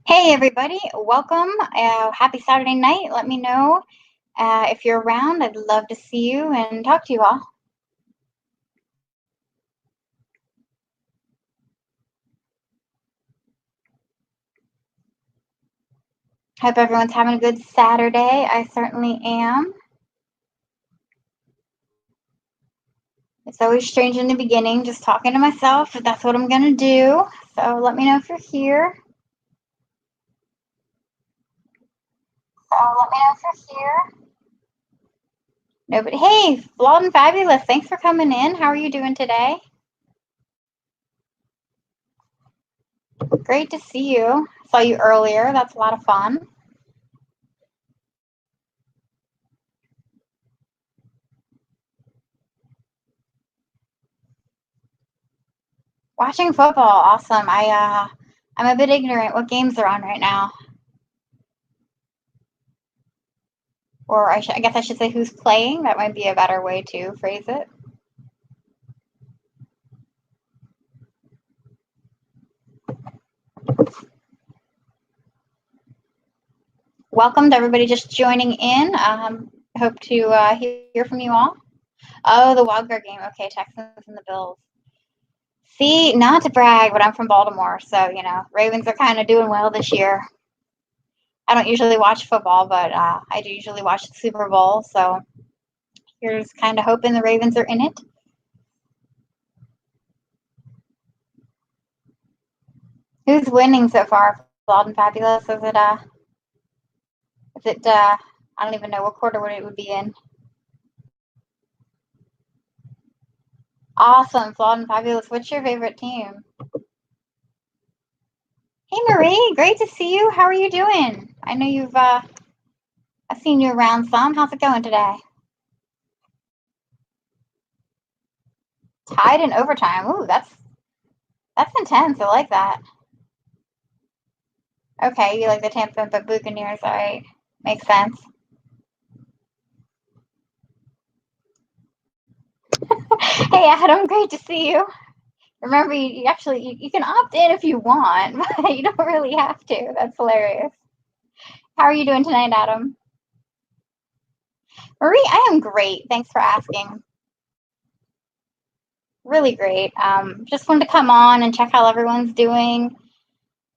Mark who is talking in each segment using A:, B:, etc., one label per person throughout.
A: Hey everybody, welcome. Happy Saturday night. Let me know if you're around. I'd love to see you and talk to you all. Hope everyone's having a good Saturday. I certainly am. It's always strange in the beginning, just talking to myself, but that's what I'm going to do. So let me know if you're here. Nobody. Hey, Flawed and Fabulous. Thanks for coming in. How are you doing today? Great to see you. Saw you earlier. That's a lot of fun. Watching football, awesome. I'm a bit ignorant what games are on right now. Or I guess I should say who's playing. That might be a better way to phrase it. Welcome to everybody just joining in. Hope to hear from you all. Oh, the wild card game. Okay, Texans and the Bills. See, not to brag, but I'm from Baltimore, so Ravens are kind of doing well this year. I don't usually watch football, but I do usually watch the Super Bowl, so here's kind of hoping the Ravens are in it. Who's winning so far? Flawed and Fabulous? Is it I don't even know what quarter it would be in. Awesome, Flawed and Fabulous. What's your favorite team? Hey Marie, great to see you. How are you doing? I know I've seen you around some. How's it going today? Tied in overtime. Ooh, that's intense. I like that. Okay, you like the Tampa Bay Buccaneers, all right. Makes sense. Hey Adam, great to see you. Remember, you actually you can opt in if you want, but you don't really have to. That's hilarious. How are you doing tonight, Adam? Marie, I am great. Thanks for asking. Really great. Just wanted to come on and check how everyone's doing.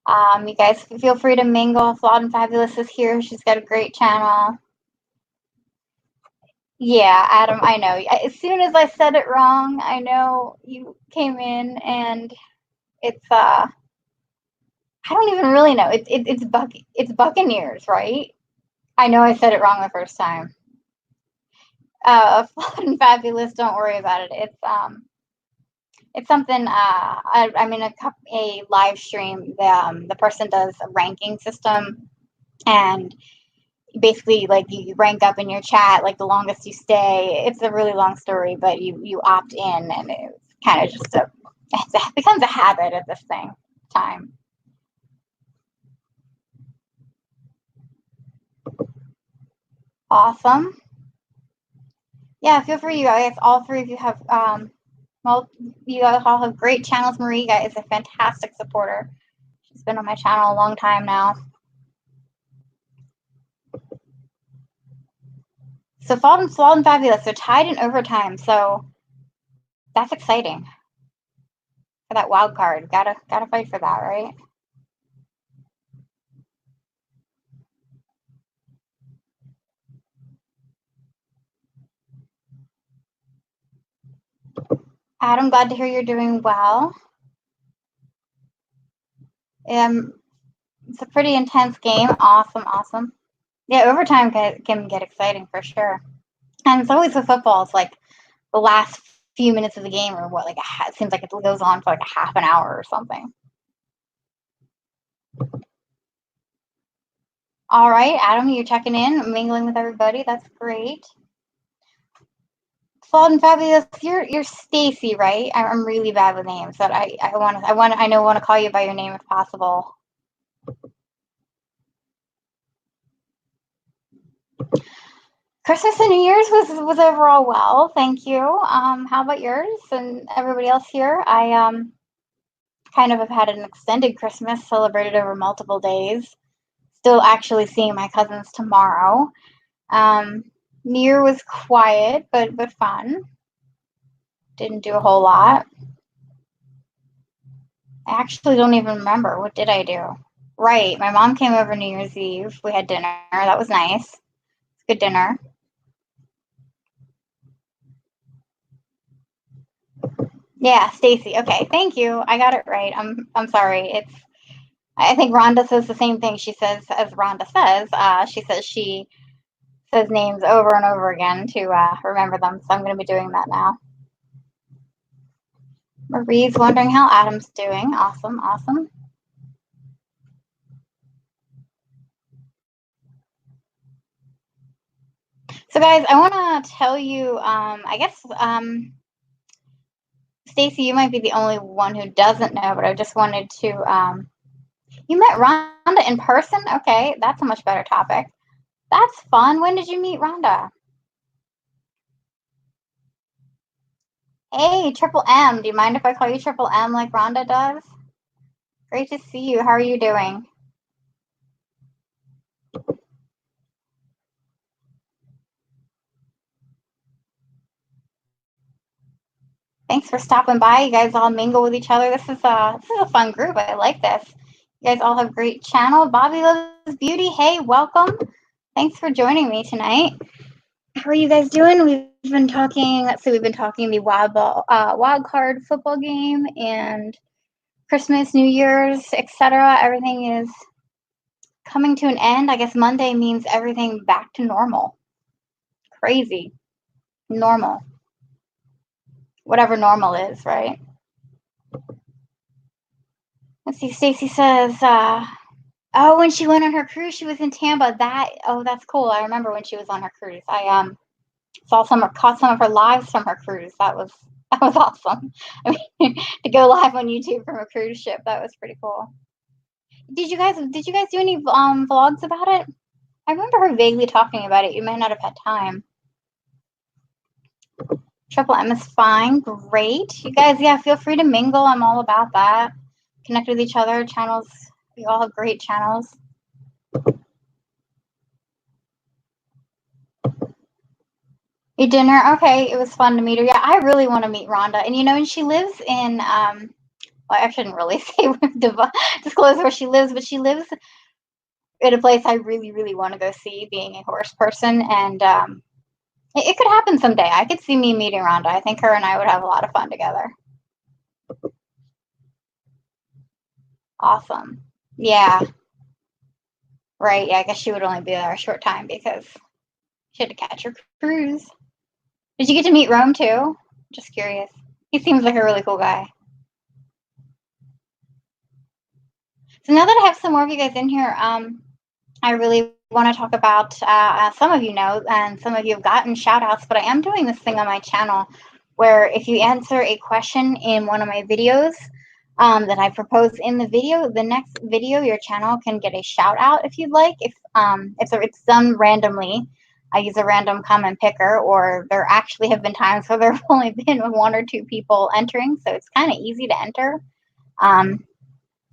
A: You guys feel free to mingle. Flawed and Fabulous is here. She's got a great channel. Yeah, Adam, I know. As soon as I said it wrong, I know you came in and it's I don't even really know. It's Buccaneers, right? I know I said it wrong the first time. Flawed and Fabulous, don't worry about it. It's something. I'm in a live stream. The person does a ranking system, and basically, like you rank up in your chat, like the longest you stay. It's a really long story, but you opt in, and it's kind of just it becomes a habit at this time. Awesome. Yeah, feel free, you guys. All three of you have well, you guys all have great channels. Marie is a fantastic supporter. She's been on my channel a long time now. So Flawed and Fabulous, they're tied in overtime. So that's exciting for that wild card. Gotta fight for that, right? Adam, glad to hear you're doing well. It's a pretty intense game. Awesome. Yeah, overtime can get exciting for sure. And it's always with football. It's like the last few minutes of the game, or what? It seems like it goes on for like a half an hour or something. All right, Adam, you're checking in, mingling with everybody. That's great. Flawed and Fabulous, you're Stacy, right? I'm really bad with names, but I want to call you by your name if possible. Christmas and New Year's was overall well, thank you. How about yours and everybody else here? I kind of have had an extended Christmas, celebrated over multiple days. Still actually seeing my cousins tomorrow. New Year was quiet, but fun. Didn't do a whole lot. I actually don't even remember. What did I do? Right, my mom came over New Year's Eve. We had dinner. That was nice. Good dinner. Yeah, Stacy. Okay, thank you. I got it right. I'm sorry. I think Rhonda says the same thing. She says, as Rhonda says, she says she says names over and over again to remember them. So I'm going to be doing that now. Marie's wondering how Adam's doing. Awesome, awesome. So guys, I want to tell you, I guess, Stacy, you might be the only one who doesn't know, but I just wanted to, you met Rhonda in person? Okay, that's a much better topic. That's fun. When did you meet Rhonda? Hey, Triple M. Do you mind if I call you Triple M like Rhonda does? Great to see you. How are you doing? Thanks for stopping by. You guys all mingle with each other. This is a fun group. I like this. You guys all have great channel. Bobby Loves Beauty. Hey, welcome. Thanks for joining me tonight. How are you guys doing? We've been talking. Let's see. We've been talking the wild card football game and Christmas, New Year's, etc. Everything is coming to an end. I guess Monday means everything back to normal. Crazy. Normal. Whatever normal is, right? Let's see. Stacy says, oh, when she went on her cruise, she was in Tampa. That's cool. I remember when she was on her cruise. I caught some of her lives from her cruise. That was awesome. I mean, to go live on YouTube from a cruise ship, that was pretty cool. Did you guys do any vlogs about it? I remember her vaguely talking about it. You might not have had time. Triple M is fine. Great. You guys, yeah, feel free to mingle. I'm all about that. Connect with each other. Channels. We all have great channels. Your dinner? Okay, it was fun to meet her. Yeah, I really want to meet Rhonda. And she lives in well, I shouldn't really say disclose where she lives, but she lives in a place I really, really want to go see, being a horse person. And it could happen someday. I could see me meeting Rhonda. I think her and I would have a lot of fun together. Awesome. Yeah. Right. Yeah, I guess she would only be there a short time because she had to catch her cruise. Did you get to meet Rome too? Just curious. He seems like a really cool guy. So now that I have some more of you guys in here, I really want to talk about, some of you know, and some of you have gotten shout outs, but I am doing this thing on my channel where if you answer a question in one of my videos that I propose in the video, the next video, your channel can get a shout out if you'd like. If it's done randomly, I use a random comment picker, or there actually have been times where there have only been one or two people entering, so it's kind of easy to enter. I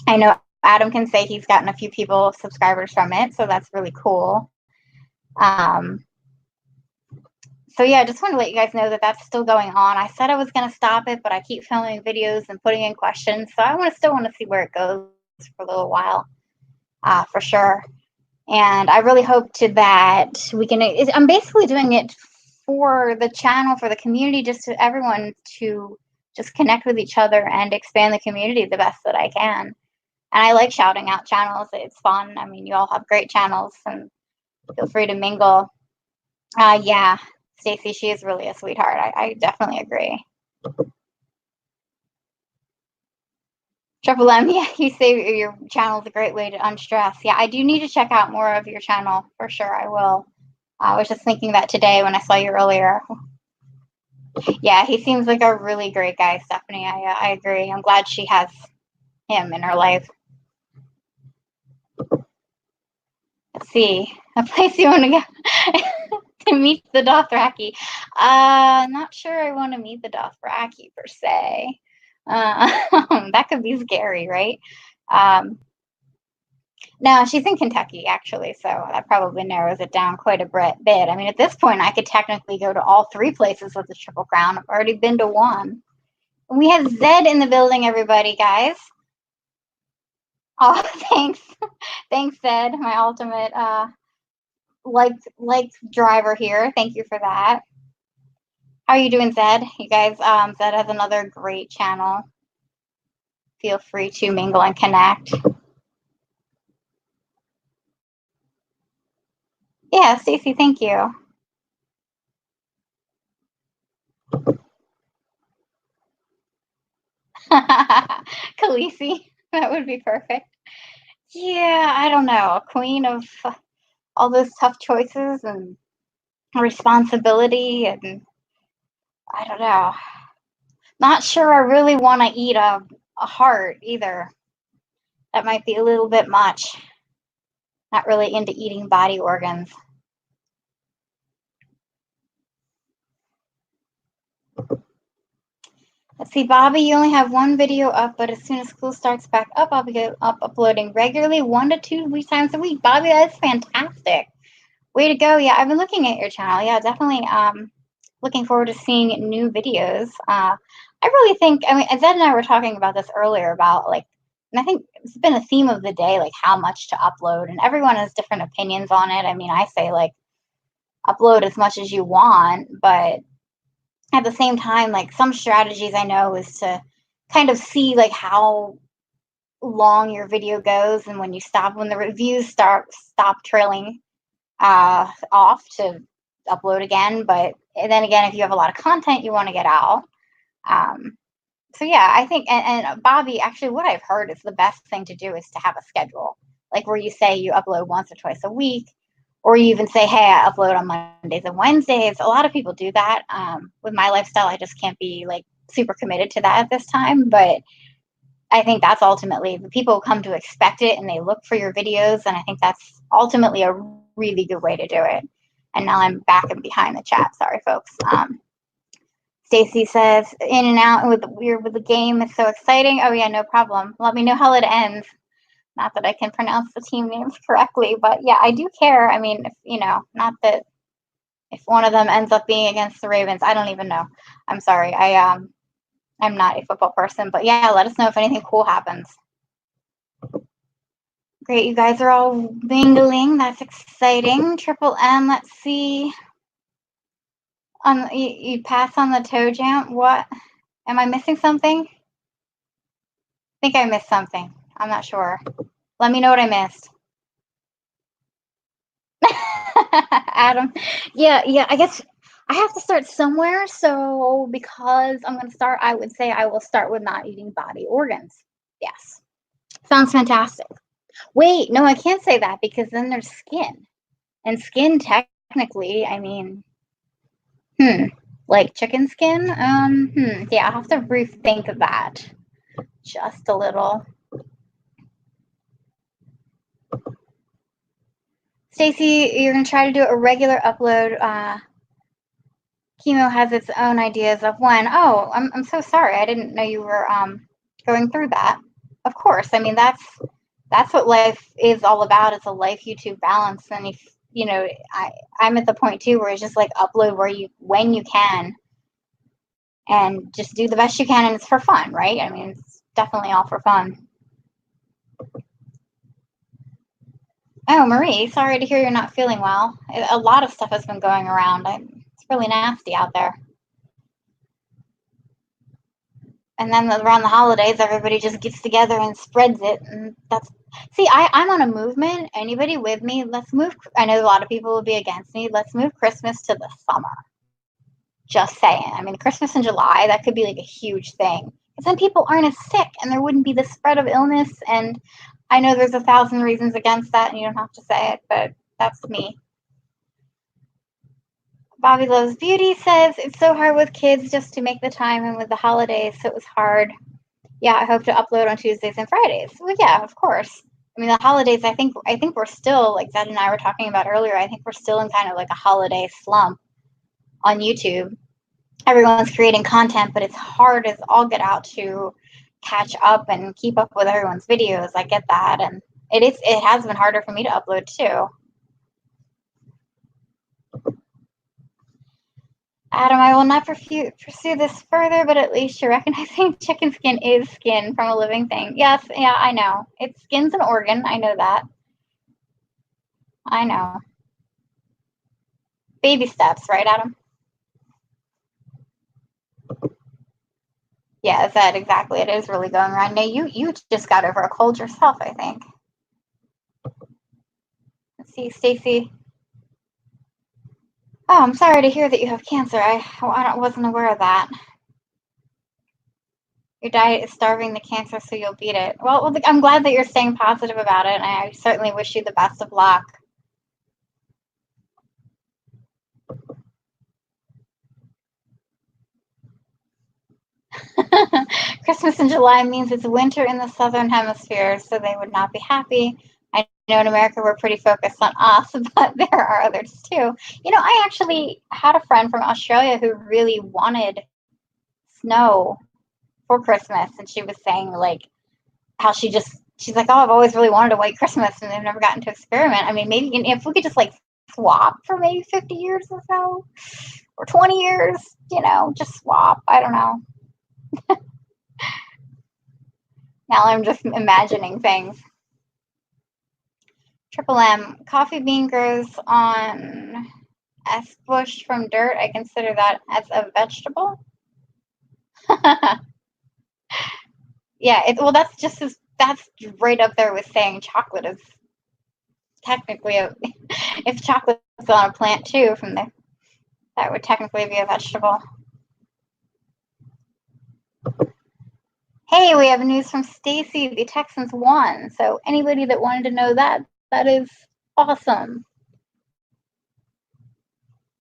A: know Adam can say he's gotten a few people, subscribers from it, so that's really cool. So yeah, I just want to let you guys know that that's still going on. I said I was going to stop it, but I keep filming videos and putting in questions, so I still want to see where it goes for a little while, for sure. And I really hope that we can. I'm basically doing it for the channel, for the community, just to everyone to just connect with each other and expand the community the best that I can. And I like shouting out channels. It's fun. I mean, you all have great channels, and feel free to mingle. Yeah, Stacy, she is really a sweetheart. I definitely agree. Triple M, yeah, you say your channel is a great way to unstress. Yeah, I do need to check out more of your channel for sure. I will. I was just thinking that today when I saw you earlier. Yeah, he seems like a really great guy, Stephanie. I agree. I'm glad she has him in her life. Let's see. A place you want to go. Meet the Dothraki. Not sure I want to meet the Dothraki per se. That could be scary, right? Um, no, she's in Kentucky actually, so that probably narrows it down quite a bit. I mean, at this point, I could technically go to all three places with the Triple Crown. I've already been to one. We have Zed in the building, everybody, guys. Oh, thanks, thanks, Zed, my ultimate like driver here. Thank you for that. How are you doing, Zed? You guys, Zed has another great channel. Feel free to mingle and connect. Yeah, Stacy, thank you. Khaleesi, that would be perfect. Yeah, I don't know. A queen of all those tough choices and responsibility, and I don't know. Not sure I really want to eat a heart either. That might be a little bit much. Not really into eating body organs. Let's see, Bobby, you only have one video up, but as soon as school starts back up, I'll be up uploading regularly 1 to 2 times a week. Bobby, that's fantastic. Way to go. Yeah, I've been looking at your channel. Yeah, definitely looking forward to seeing new videos. I really think, I mean, Zed and I were talking about this earlier about like, and I think it's been a theme of the day, like how much to upload, and everyone has different opinions on it. I mean, I say like upload as much as you want, but at the same time, like some strategies I know is to kind of see like how long your video goes, and when you stop, when the reviews stop trailing off, to upload again. But then again, if you have a lot of content you want to get out, so yeah, I think, and Bobby, actually what I've heard is the best thing to do is to have a schedule, like where you say you upload once or twice a week, or you even say, hey, I upload on Mondays and Wednesdays. A lot of people do that. With my lifestyle, I just can't be like super committed to that at this time, but I think that's ultimately, the people come to expect it and they look for your videos, and I think that's ultimately a really good way to do it. And now I'm back and behind the chat. Sorry, folks. Stacy says, in and out with the game. It's so exciting. Oh yeah, no problem. Let me know how it ends. Not that I can pronounce the team names correctly, but yeah, I do care. I mean, if, you know, not that if one of them ends up being against the Ravens, I don't even know. I'm sorry. I'm not a football person, but yeah, let us know if anything cool happens. Great, you guys are all mingling. That's exciting. Triple M, let's see. You pass on the toe jump. What? Am I missing something? I think I missed something. I'm not sure. Let me know what I missed. Adam. Yeah, I guess I have to start somewhere. So because I'm going to start, I would say I will start with not eating body organs. Yes. Sounds fantastic. Wait, no, I can't say that because then there's skin. And skin, technically, I mean, like chicken skin? Yeah, I'll have to rethink of that just a little. Stacy, you're going to try to do a regular upload. Chemo has its own ideas of when. Oh, I'm so sorry. I didn't know you were going through that. Of course. I mean, that's what life is all about. It's a life YouTube balance. And if, you know, I'm at the point too where it's just like upload when you can, and just do the best you can, and it's for fun, right? I mean, it's definitely all for fun. Oh, Marie, sorry to hear you're not feeling well. A lot of stuff has been going around. It's really nasty out there. And then around the holidays, everybody just gets together and spreads it. And I'm on a movement. Anybody with me? Let's move. I know a lot of people will be against me. Let's move Christmas to the summer. Just saying. I mean, Christmas in July, that could be like a huge thing. Because then people aren't as sick and there wouldn't be the spread of illness. And I know there's 1,000 reasons against that, and you don't have to say it, but that's me. Bobby Loves Beauty says, it's so hard with kids just to make the time, and with the holidays, so it was hard. Yeah, I hope to upload on Tuesdays and Fridays. Well, yeah, of course. I mean, the holidays, I think we're still, like Zed and I were talking about earlier, I think we're still in kind of like a holiday slump on YouTube. Everyone's creating content, but it's hard as all get out to catch up and keep up with everyone's videos. I get that, and it has been harder for me to upload too. Adam, I will not pursue this further, but at least you're recognizing chicken skin is skin from a living thing. Yes, yeah, I know. It's skin's an organ. I know that. I know. Baby steps, right, Adam? Yeah, is that exactly? It is really going around. Now, you just got over a cold yourself, I think. Let's see, Stacy. Oh, I'm sorry to hear that you have cancer. I wasn't aware of that. Your diet is starving the cancer, so you'll beat it. Well, I'm glad that you're staying positive about it, and I certainly wish you the best of luck. Christmas in July means it's winter in the southern hemisphere, so they would not be happy. I know in America we're pretty focused on us, but there are others too. You know, I actually had a friend from Australia who really wanted snow for Christmas, and she was saying like how she's like, oh, I've always really wanted a white Christmas, and they've never gotten to experiment. I mean, maybe if we could just like swap for maybe 50 years or so, or 20 years, you know, just swap. I don't know. Now I'm just imagining things. Triple M, coffee bean grows on S bush from dirt. I consider that as a vegetable. Yeah, well, that's right up there with saying chocolate is technically if chocolate's on a plant too, that would technically be a vegetable. Hey, we have news from Stacy. The Texans won. So anybody that wanted to know that is awesome.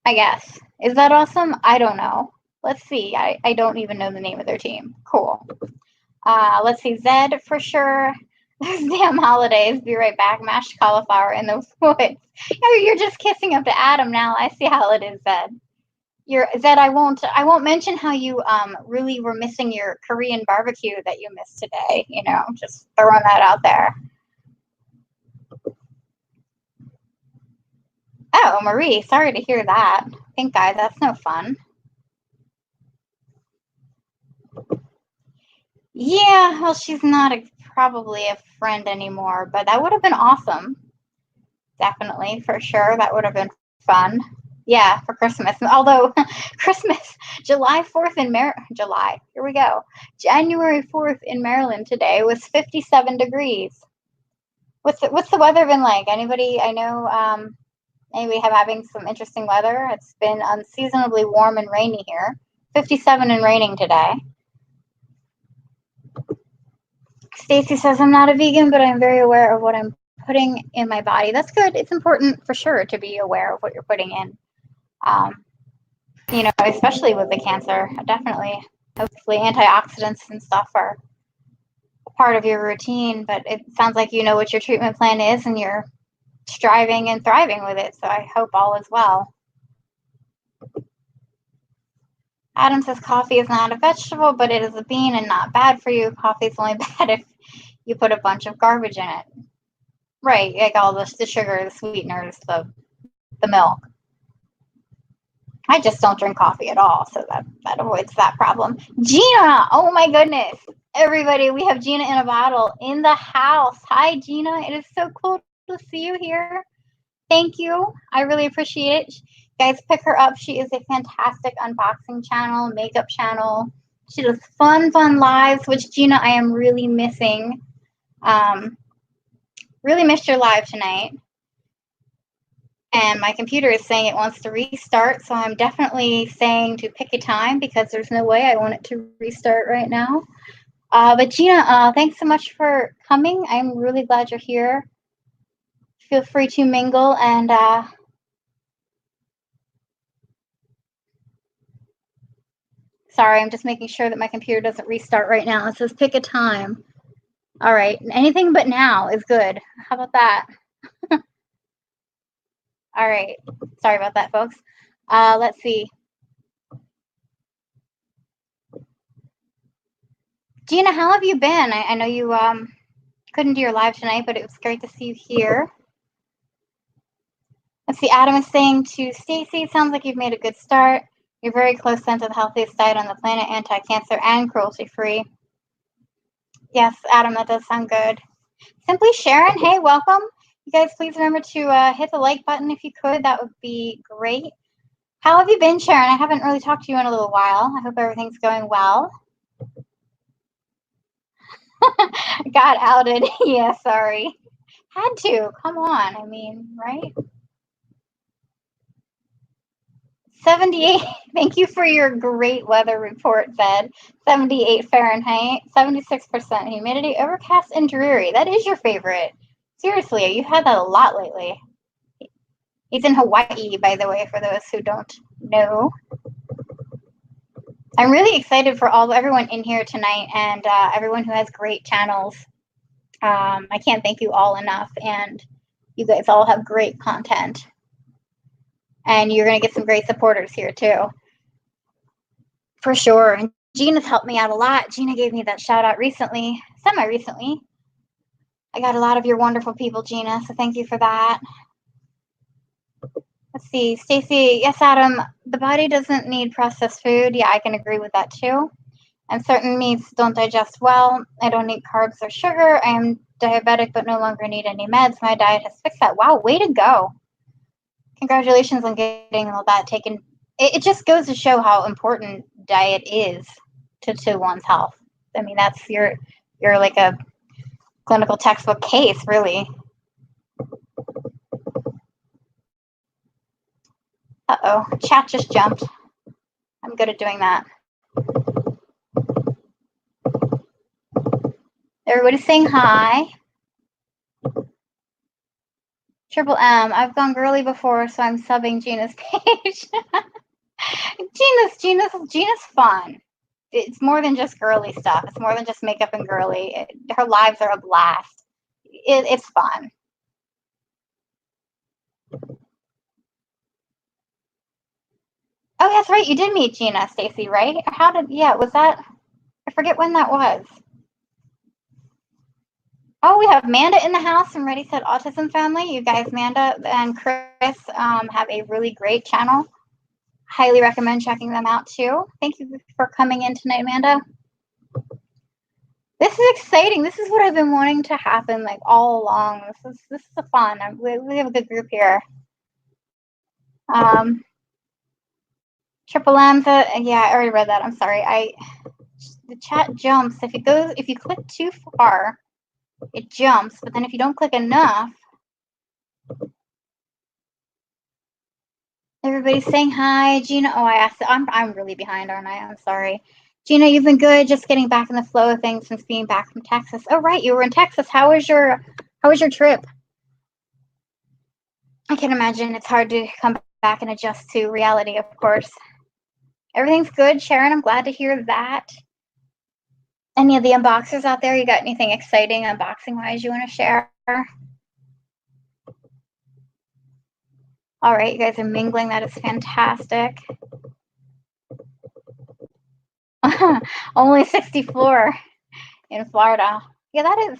A: I guess. Is that awesome? I don't know. Let's see. I don't even know the name of their team. Cool. Let's see. Zed for sure. Those damn holidays. Be right back. Mashed cauliflower in the woods. You're just kissing up to Adam now. I see how it is, Zed. Zed, I won't mention how you really were missing your Korean barbecue that you missed today. You know, just throwing that out there. Oh, Marie, sorry to hear that. Pink eye, that's no fun. Yeah, well, she's not probably a friend anymore, but that would have been awesome. Definitely, for sure, that would have been fun. Yeah, for Christmas. Although Christmas, July 4th in July, here we go. January 4th in Maryland today was 57 degrees. What's the weather been like? Anybody I know maybe having some interesting weather? It's been unseasonably warm and rainy here. 57 and raining today. Stacy says, I'm not a vegan, but I'm very aware of what I'm putting in my body. That's good. It's important for sure to be aware of what you're putting in. You know, especially with the cancer, definitely. Hopefully antioxidants and stuff are part of your routine, but it sounds like you know what your treatment plan is and you're striving and thriving with it. So I hope all is well. Adam says coffee is not a vegetable, but it is a bean and not bad for you. Coffee is only bad if you put a bunch of garbage in it. Right, like all the sugar, the sweeteners, the milk. I just don't drink coffee at all, so that avoids that problem. Gina, oh my goodness. Everybody, we have Gina in a bottle in the house. Hi, Gina. It is so cool to see you here. Thank you. I really appreciate it. Guys, pick her up. She is a fantastic unboxing channel, makeup channel. She does fun lives, which Gina, I am really missing. Really missed your live tonight. And my computer is saying it wants to restart, so I'm definitely saying to pick a time because there's no way I want it to restart right now. But Gina, thanks so much for coming. I'm really glad you're here. Feel free to mingle and sorry, I'm just making sure that my computer doesn't restart right now. It says pick a time. All right. Anything but now is good. How about that? All right. Sorry about that, folks. Let's see. Gina, how have you been? I know you couldn't do your live tonight, but it was great to see you here. Let's see. Adam is saying to Stacy, sounds like you've made a good start. You're very close then to the healthiest diet on the planet, anti-cancer and cruelty-free. Yes, Adam, that does sound good. Simply Sharon, hey, welcome. You guys, please remember to hit the like button if you could. That would be great. How have you been, Sharon? I haven't really talked to you in a little while. I hope everything's going well. Got outed. Yeah, sorry. Had to. Come on. I mean, right? 78. Thank you for your great weather report, Zed. 78 Fahrenheit, 76% humidity, overcast and dreary. That is your favorite. Seriously, you've had that a lot lately. He's in Hawaii, by the way, for those who don't know. I'm really excited for everyone in here tonight and everyone who has great channels. I can't thank you all enough, and you guys all have great content. And you're going to get some great supporters here, too. For sure. And Gina's helped me out a lot. Gina gave me that shout out recently, semi-recently. I got a lot of your wonderful people, Gina, so thank you for that. Let's see. Stacy, yes, Adam, the body doesn't need processed food. Yeah, I can agree with that, too. And certain meats don't digest well. I don't need carbs or sugar. I am diabetic but no longer need any meds. My diet has fixed that. Wow, way to go. Congratulations on getting all that taken. It just goes to show how important diet is to one's health. I mean, that's you're like a clinical textbook case, really. Uh-oh, chat just jumped. I'm good at doing that. Everybody's saying hi. Triple M, I've gone girly before, so I'm subbing Gina's page. Gina's fun. It's more than just girly stuff. It's more than just makeup and girly. Her lives are a blast. It's fun. Oh, that's right. You did meet Gina, Stacy, right? Was that? I forget when that was. Oh, we have Manda in the house from Ready Set Autism Family. You guys, Manda and Chris, have a really great channel. Highly recommend checking them out too. Thank you for coming in tonight, Amanda. This is exciting. This is what I've been wanting to happen like all along. This is a fun. We have a good group here. Triple M's. Yeah, I already read that. I'm sorry. The chat jumps. If you click too far, it jumps. But then if you don't click enough, everybody's saying hi. Gina. Oh, I asked. I'm really behind, aren't I? I'm sorry. Gina, you've been good. Just getting back in the flow of things since being back from Texas. Oh, right. You were in Texas. How was your trip? I can imagine it's hard to come back and adjust to reality, of course. Everything's good, Sharon. I'm glad to hear that. Any of the unboxers out there, you got anything exciting unboxing-wise you want to share? All right, you guys are mingling. That is fantastic. Only 64 in Florida. Yeah, that is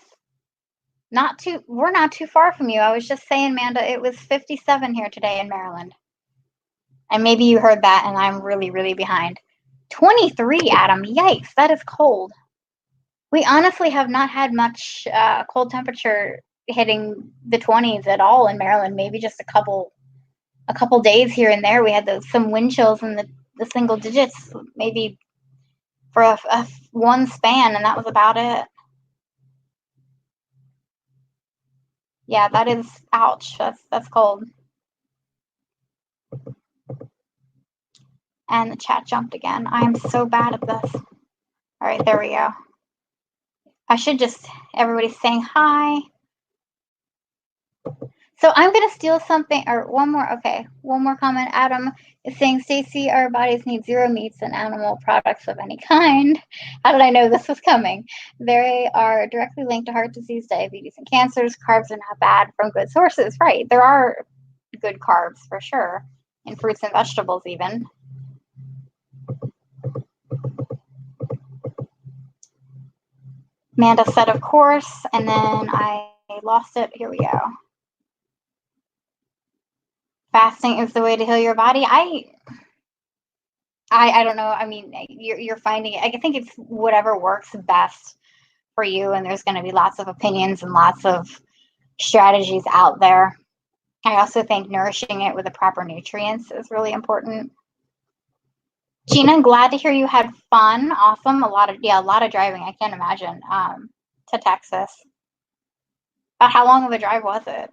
A: we're not too far from you. I was just saying, Amanda, it was 57 here today in Maryland. And maybe you heard that and I'm really, really behind. 23, Adam. Yikes, that is cold. We honestly have not had much cold temperature hitting the 20s at all in Maryland. Maybe just a couple days here and there. We had some wind chills in the single digits, maybe for a one span, and that was about it. Yeah, that is ouch. That's cold. And the chat jumped again. I am so bad at this. All right, there we go. I should everybody's saying hi. So I'm going to steal something, or one more. Okay, one more comment. Adam is saying, Stacy, our bodies need zero meats and animal products of any kind. How did I know this was coming? They are directly linked to heart disease, diabetes, and cancers. Carbs are not bad from good sources. Right. There are good carbs for sure, in fruits and vegetables even. Amanda said, of course, and then I lost it. Here we go. Fasting is the way to heal your body. I don't know. I mean, you're finding it. I think it's whatever works best for you, and there's going to be lots of opinions and lots of strategies out there. I also think nourishing it with the proper nutrients is really important. Gina, glad to hear you had fun. Awesome. A lot of driving. I can't imagine to Texas. How long of a drive was it?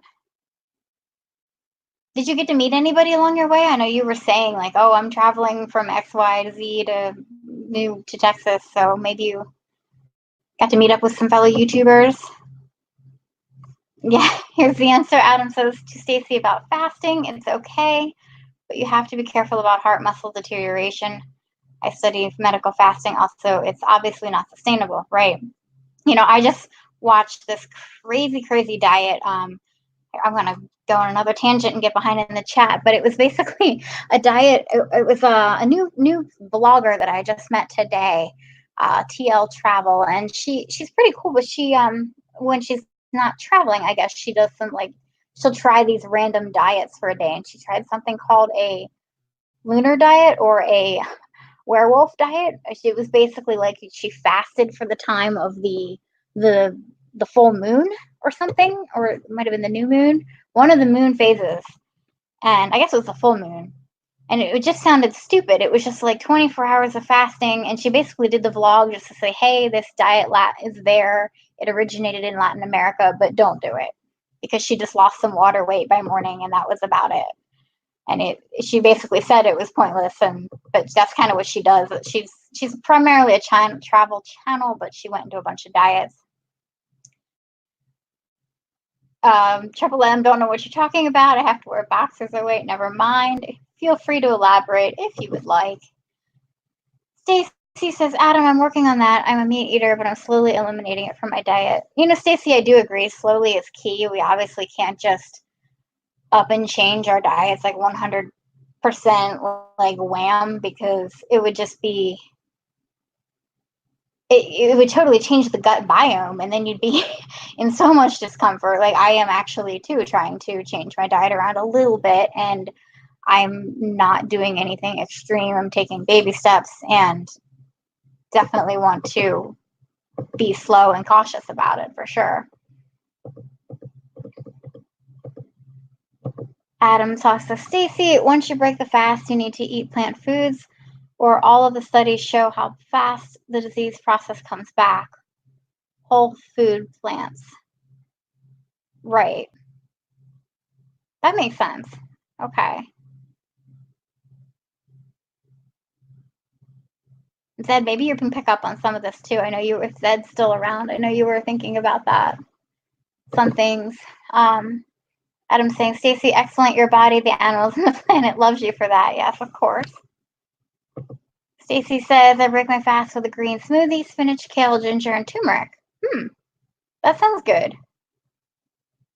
A: Did you get to meet anybody along your way? I know you were saying like, oh, I'm traveling from X, Y to Z to Texas, so maybe you got to meet up with some fellow YouTubers. Yeah, here's the answer. Adam says to Stacy about fasting, it's okay, but you have to be careful about heart muscle deterioration. I study medical fasting. Also, it's obviously not sustainable, right? You know, I just watched this crazy diet. I'm going to go on another tangent and get behind it in the chat, but it was basically a diet. It was a new blogger that I just met today, TL Travel, and she's pretty cool, but she when she's not traveling, I guess she does some like, she'll try these random diets for a day, and she tried something called a lunar diet or a werewolf diet. It was basically like she fasted for the time of the full moon or something, or it might have been the new moon, one of the moon phases, and I guess it was the full moon. And it just sounded stupid. It was just like 24 hours of fasting, and she basically did the vlog just to say, hey, this diet is there. It originated in Latin America, but don't do it, because she just lost some water weight by morning, and that was about it. And she basically said it was pointless, but that's kind of what she does. She's primarily a travel channel, but she went into a bunch of diets. Triple M, don't know what you're talking about. I have to wear boxers. Oh wait, never mind. Feel free to elaborate if you would like. Stacy says, Adam, I'm working on that. I'm a meat eater, but I'm slowly eliminating it from my diet. You know, Stacy, I do agree. Slowly is key. We obviously can't just up and change our diets like 100% like wham, because it would just be, it would totally change the gut biome, and then you'd be in so much discomfort. Like I am actually too trying to change my diet around a little bit, and I'm not doing anything extreme. I'm taking baby steps, and definitely want to be slow and cautious about it for sure. Adam talks to Stacy. Once you break the fast, you need to eat plant foods, or all of the studies show how fast the disease process comes back. Whole food plants. Right. That makes sense. Okay. Zed, maybe you can pick up on some of this too. I know you, if Zed's still around, I know you were thinking about that. Some things. Adam's saying, Stacy, excellent, your body, the animals, and the planet loves you for that. Yes, of course. Stacy says, I break my fast with a green smoothie, spinach, kale, ginger, and turmeric. That sounds good.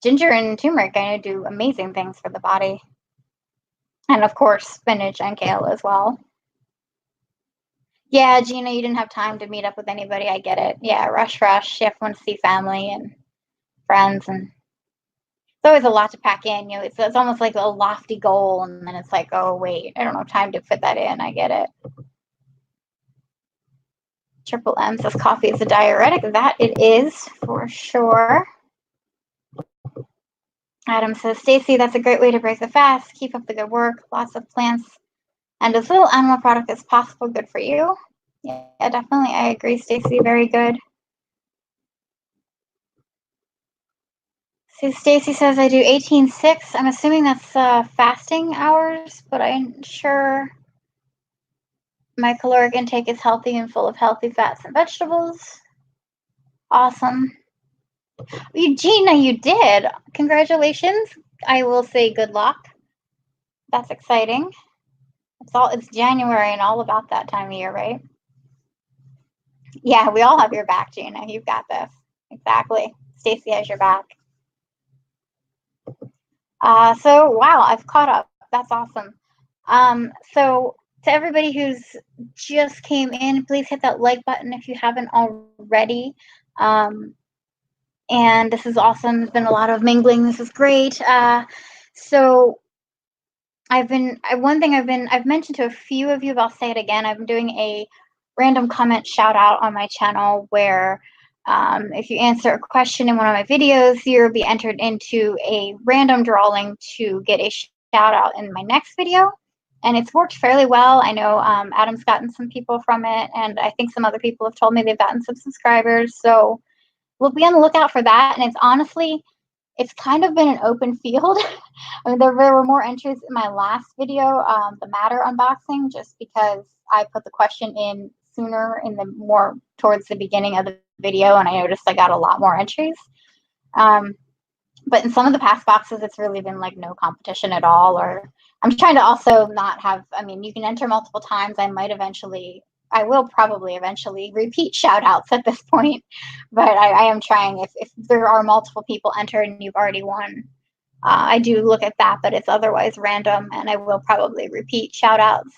A: Ginger and turmeric, I know, do amazing things for the body. And of course, spinach and kale as well. Yeah, Gina, you didn't have time to meet up with anybody. I get it. Yeah, rush. You have to see family and friends, and it's always a lot to pack in. You know, it's almost like a lofty goal, and then it's like, oh wait, I don't have time to fit that in. I get it. Triple M says coffee is a diuretic. That it is for sure. Adam says, Stacy, that's a great way to break the fast. Keep up the good work. Lots of plants and as little animal product as possible. Good for you. Yeah, definitely. I agree, Stacy. Very good. So Stacy says I do 18:6. I'm assuming that's fasting hours, but I'm sure my caloric intake is healthy and full of healthy fats and vegetables. Awesome. Gina, you did. Congratulations. I will say good luck. That's exciting. It's January and all about that time of year, right? Yeah, we all have your back, Gina. You've got this. Exactly. Stacy has your back. So wow, I've caught up. That's awesome. So to everybody who's just came in, please hit that like button if you haven't already. And this is awesome. There's been a lot of mingling. This is great. So I've mentioned to a few of you, but I'll say it again. I'm doing a random comment shout out on my channel where if you answer a question in one of my videos, you'll be entered into a random drawing to get a shout out in my next video. And it's worked fairly well. I know Adam's gotten some people from it, and I think some other people have told me they've gotten some subscribers. So we'll be on the lookout for that. And it's kind of been an open field. I mean, there were more entries in my last video, the Matter unboxing, just because I put the question in sooner more towards the beginning of the video, and I noticed I got a lot more entries. But in some of the past boxes, it's really been like no competition at all. Or I'm trying to also not have, I mean, you can enter multiple times. I will probably eventually repeat shout outs at this point, but I am trying if there are multiple people entered and you've already won. I do look at that, but it's otherwise random, and I will probably repeat shout outs.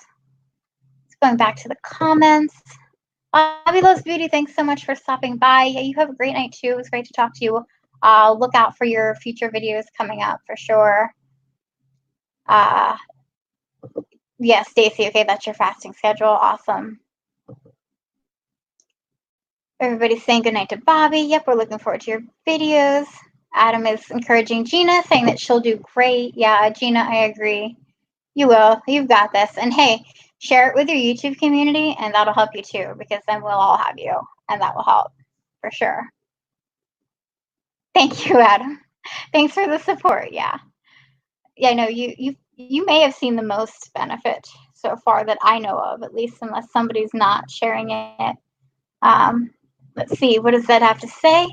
A: Going back to the comments. Bobby Loves Beauty, thanks so much for stopping by. Yeah, you have a great night too. It was great to talk to you. I'll look out for your future videos coming up for sure. Yeah, Stacy, okay, that's your fasting schedule. Awesome. Everybody's saying goodnight to Bobby. Yep, we're looking forward to your videos. Adam is encouraging Gina, saying that she'll do great. Yeah, Gina, I agree. You will. You've got this. And hey, share it with your YouTube community, and that'll help you too, because then we'll all have you, and that will help for sure. Thank you, Adam. Thanks for the support. Yeah. Yeah, no, you may have seen the most benefit so far that I know of, at least unless somebody's not sharing it. Let's see, what does Zed have to say?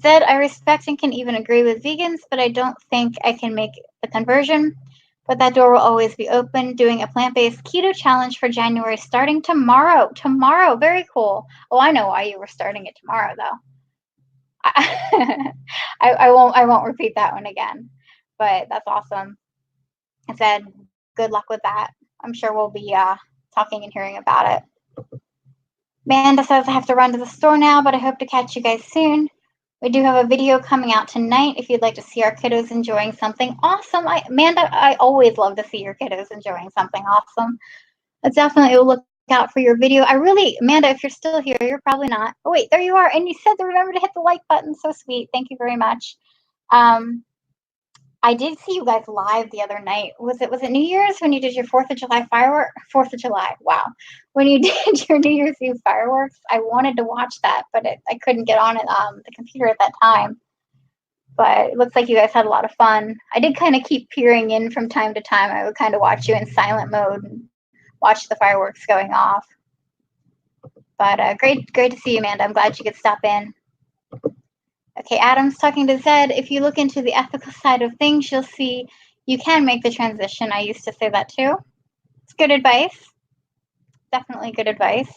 A: Zed, I respect and can even agree with vegans, but I don't think I can make the conversion. But that door will always be open. Doing a plant-based keto challenge for January starting tomorrow. Tomorrow, very cool. Oh, I know why you were starting it tomorrow, though. I won't repeat that one again. But that's awesome. I said, good luck with that. I'm sure we'll be talking and hearing about it. Amanda says I have to run to the store now, but I hope to catch you guys soon. We do have a video coming out tonight if you'd like to see our kiddos enjoying something awesome. Amanda, I always love to see your kiddos enjoying something awesome. I definitely will look out for your video. Amanda, if you're still here, you're probably not. Oh, wait, there you are. And you said to remember to hit the like button. So sweet. Thank you very much. I did see you guys live the other night. Was it New Year's when you did your 4th of July fireworks? 4th of July, wow. When you did your New Year's Eve fireworks, I wanted to watch that, but I couldn't get on the computer at that time. But it looks like you guys had a lot of fun. I did kind of keep peering in from time to time. I would kind of watch you in silent mode and watch the fireworks going off. But great to see you, Amanda. I'm glad you could stop in. Okay, Adam's talking to Zed. If you look into the ethical side of things, you'll see you can make the transition. I used to say that too. It's good advice. Definitely good advice.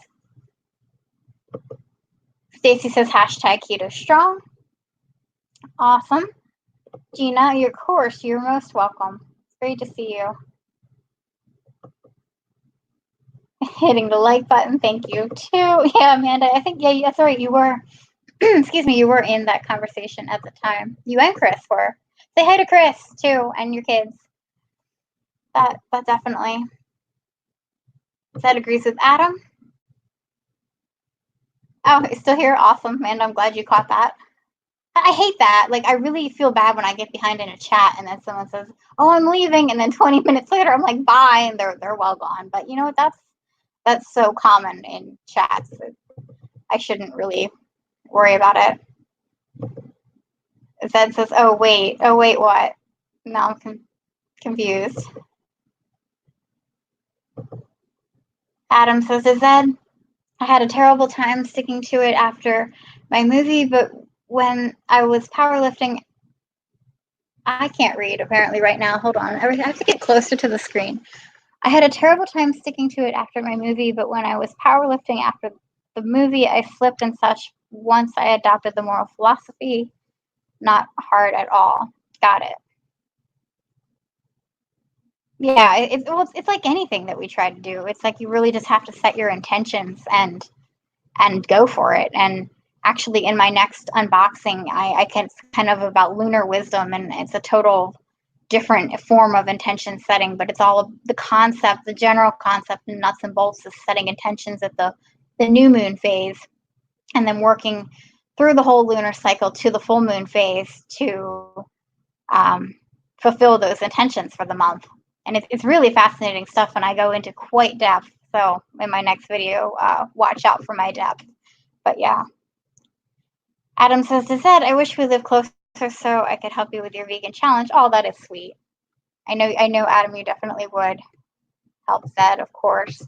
A: Stacy says hashtag keto strong. Awesome. Gina, of course, you're most welcome. It's great to see you. Hitting the like button, thank you too. Yeah, Amanda, I think, yeah, that's right. You were, excuse me, you were in that conversation at the time. You and Chris were. Say hi to Chris too, and your kids. That definitely. That agrees with Adam. Oh, he's still here. Awesome, Amanda. I'm glad you caught that. I hate that. Like, I really feel bad when I get behind in a chat and then someone says, "Oh, I'm leaving," and then 20 minutes later, I'm like, "Bye," and they're well gone. But you know what? That's so common in chats. I shouldn't really worry about it. Zed says, "Oh wait, what?" Now I'm confused. Adam says, "Zed, I had a terrible time sticking to it after my movie, but when I was powerlifting I can't read apparently right now. Hold on. I have to get closer to the screen. I had a terrible time sticking to it after my movie, but when I was powerlifting after the movie, I slipped and such. Once I adopted the moral philosophy, not hard at all. Got it. Yeah, it's like anything that we try to do. It's like you really just have to set your intentions and go for it. And actually, in my next unboxing, I can it's kind of about lunar wisdom, and it's a total different form of intention setting, but it's all the concept, the general concept, and nuts and bolts is setting intentions at the new moon phase, and then working through the whole lunar cycle to the full moon phase to um, fulfill those intentions for the month. And it's really fascinating stuff, and I go into quite depth. So in my next video, watch out for my depth. But yeah. Adam says to Zed, I wish we lived closer so I could help you with your vegan challenge. Oh, that is sweet. I know, Adam, you definitely would help Zed, of course.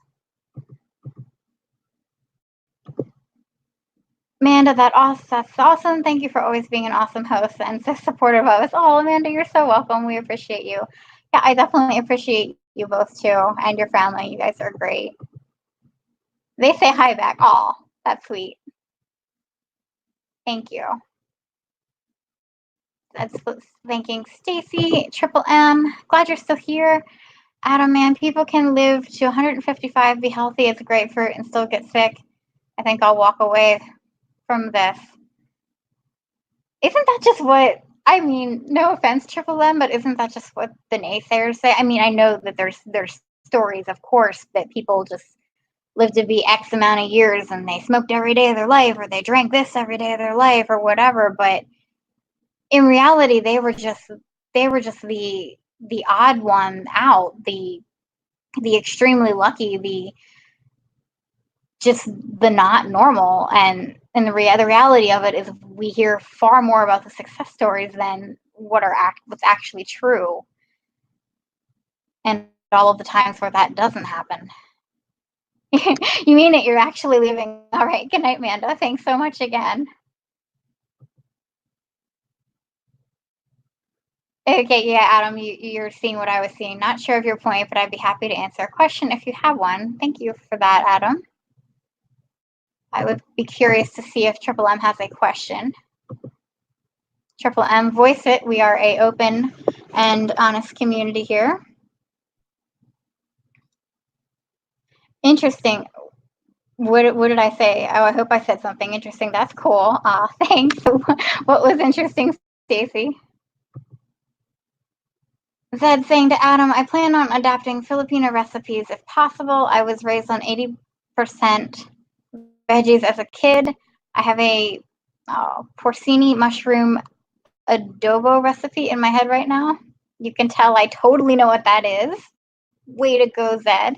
A: Amanda, that's awesome. Thank you for always being an awesome host and so supportive of us. Oh, Amanda, you're so welcome. We appreciate you. Yeah, I definitely appreciate you both too, and your family. You guys are great. They say hi back. Oh, that's sweet. Thank you. That's thanking Stacy, Triple M. Glad you're still here. Adam, man, people can live to 155, be healthy as a grapefruit, and still get sick. I think I'll walk away from this. Isn't that just what I mean? No offense, Triple M, but isn't that just what the naysayers say? I mean, I know that there's stories, of course, that people just live to be X amount of years and they smoked every day of their life, or they drank this every day of their life, or whatever. But in reality, they were just the odd one out, the extremely lucky, the not normal. And the reality of it is we hear far more about the success stories than what's actually true, and all of the times where that doesn't happen. You mean it, you're actually leaving. All right, good night, Amanda. Thanks so much again. Okay, yeah, Adam, you're seeing what I was seeing. Not sure of your point, but I'd be happy to answer a question if you have one. Thank you for that, Adam. I would be curious to see if Triple M has a question. Triple M, voice it. We are a open and honest community here. Interesting. What did I say? Oh, I hope I said something interesting. That's cool. Thanks. What was interesting, Stacy? Zed saying to Adam, I plan on adapting Filipino recipes if possible. I was raised on 80% veggies as a kid. I have a porcini mushroom adobo recipe in my head right now. You can tell I totally know what that is. Way to go, Zed.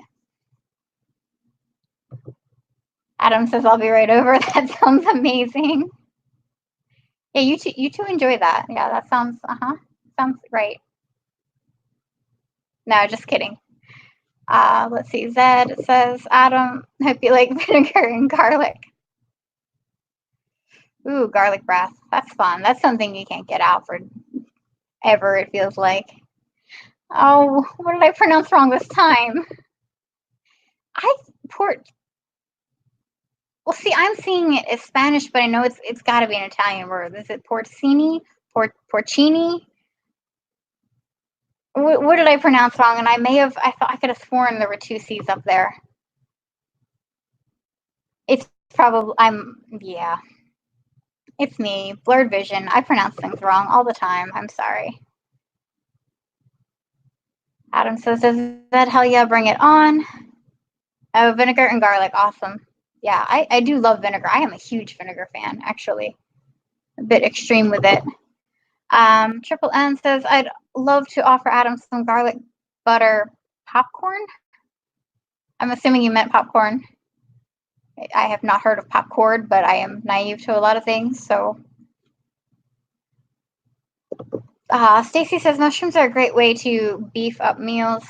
A: Adam says I'll be right over. That sounds amazing. Yeah, you two enjoy that. Yeah, that sounds sounds right. No, just kidding. Let's see. Zed says, Adam, hope you like vinegar and garlic. Ooh, garlic breath. That's fun. That's something you can't get out for ever, it feels like. Oh, what did I pronounce wrong this time? Well, see, I'm seeing it as Spanish, but I know it's got to be an Italian word. Is it porcini? Porcini? What did I pronounce wrong? And I thought I could have sworn there were two C's up there. It's probably, yeah. It's me, blurred vision. I pronounce things wrong all the time. I'm sorry. Adam says, does that hell yeah, bring it on? Oh, vinegar and garlic, awesome. Yeah, I do love vinegar. I am a huge vinegar fan, actually. A bit extreme with it. Triple N says, I'd love to offer Adam some garlic butter popcorn. I'm assuming you meant popcorn. I have not heard of popcorn, but I am naive to a lot of things, so. Stacy says, mushrooms are a great way to beef up meals.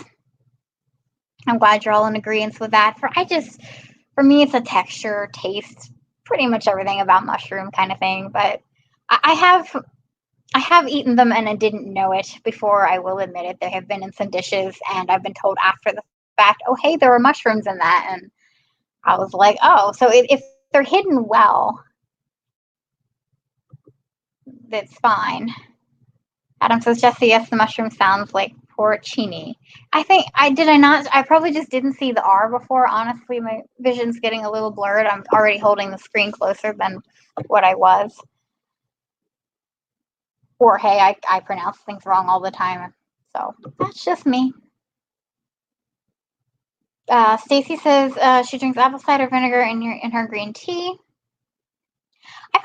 A: I'm glad you're all in agreement with that. For me, it's a texture, taste, pretty much everything about mushroom kind of thing. But I have I have eaten them and I didn't know it before. I will admit it. They have been in some dishes, and I've been told after the fact, "Oh, hey, there were mushrooms in that," and I was like, "Oh, so if they're hidden well, that's fine." Adam says, "Jesse, yes, the mushroom sounds like porcini." I think I did. I not. I probably just didn't see the R before. Honestly, my vision's getting a little blurred. I'm already holding the screen closer than what I was. Or hey, I pronounce things wrong all the time. So that's just me. Stacy says she drinks apple cider vinegar in her green tea. I've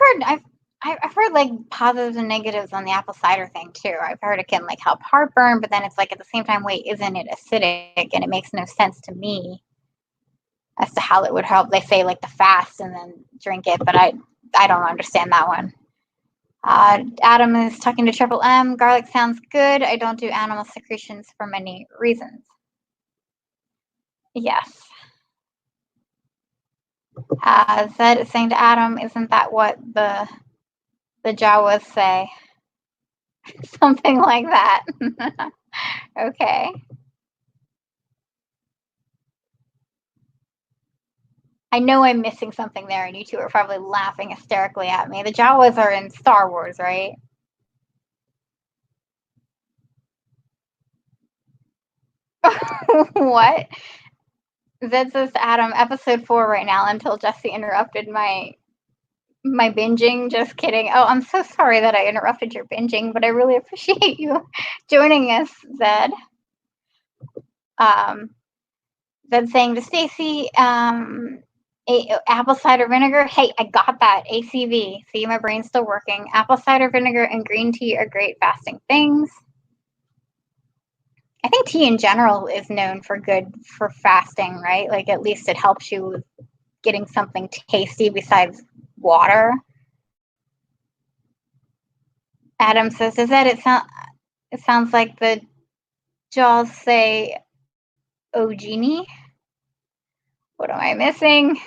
A: heard like positives and negatives on the apple cider thing too. I've heard it can like help heartburn, but then it's like at the same time, wait, isn't it acidic? And it makes no sense to me as to how it would help. They say like the fast and then drink it, but I don't understand that one. Adam is talking to Triple M. Garlic sounds good. I don't do animal secretions for many reasons. Yes. Zed is saying to Adam, isn't that what the Jawas say? Something like that. Okay. I know I'm missing something there, and you two are probably laughing hysterically at me. The Jawas are in Star Wars, right? What? Zed says to Adam, episode 4 right now until Jesse interrupted my binging. Just kidding. Oh, I'm so sorry that I interrupted your binging, but I really appreciate you joining us, Zed. Zed saying to Stacy, apple cider vinegar. Hey, I got that. ACV. See, my brain's still working. Apple cider vinegar and green tea are great fasting things. I think tea in general is known for good for fasting, right? Like at least it helps you with getting something tasty besides water. Adam says, "Is that it sounds like the jaws say oh genie? What am I missing?"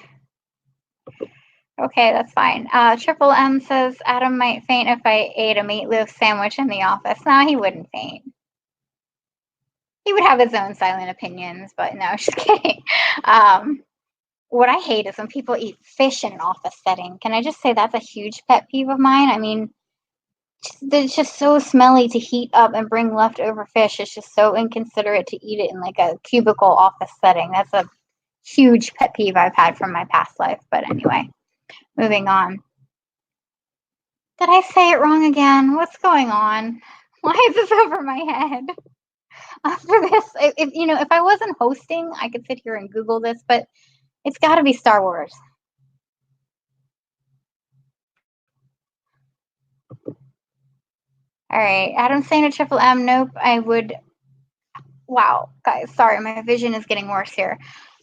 A: Okay, that's fine. Triple M says Adam might faint if I ate a meatloaf sandwich in the office. No, he wouldn't faint. He would have his own silent opinions, but no, just kidding. What I hate is when people eat fish in an office setting. Can I just say that's a huge pet peeve of mine? I mean, it's just so smelly to heat up and bring leftover fish. It's just so inconsiderate to eat it in like a cubicle office setting. That's a huge pet peeve I've had from my past life. But anyway, moving on. Did I say it wrong again? What's going on? Why is this over my head? After this, if I wasn't hosting, I could sit here and Google this, but it's got to be Star Wars. All right, Adam's saying to Triple M, nope, I would. Wow, guys, sorry, my vision is getting worse here.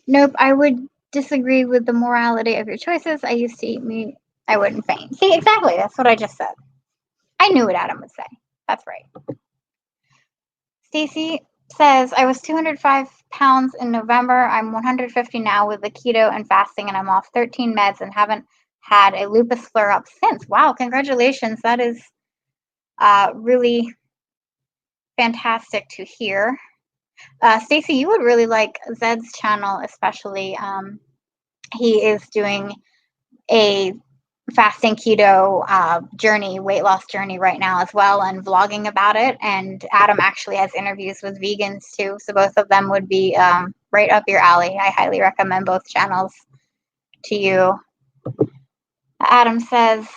A: Nope, I would disagree with the morality of your choices. I used to eat meat. I wouldn't faint. See, exactly, that's what I just said. I knew what Adam would say. That's right. Stacy says, I was 205 pounds in November. I'm 150 now with the keto and fasting, and I'm off 13 meds and haven't had a lupus flare up since. Wow, congratulations. That is really fantastic to hear. Stacy, you would really like Zed's channel, especially. He is doing a fasting keto journey, weight loss journey right now as well, and vlogging about it. And Adam actually has interviews with vegans too, so both of them would be right up your alley. I highly recommend both channels to you. Adam says,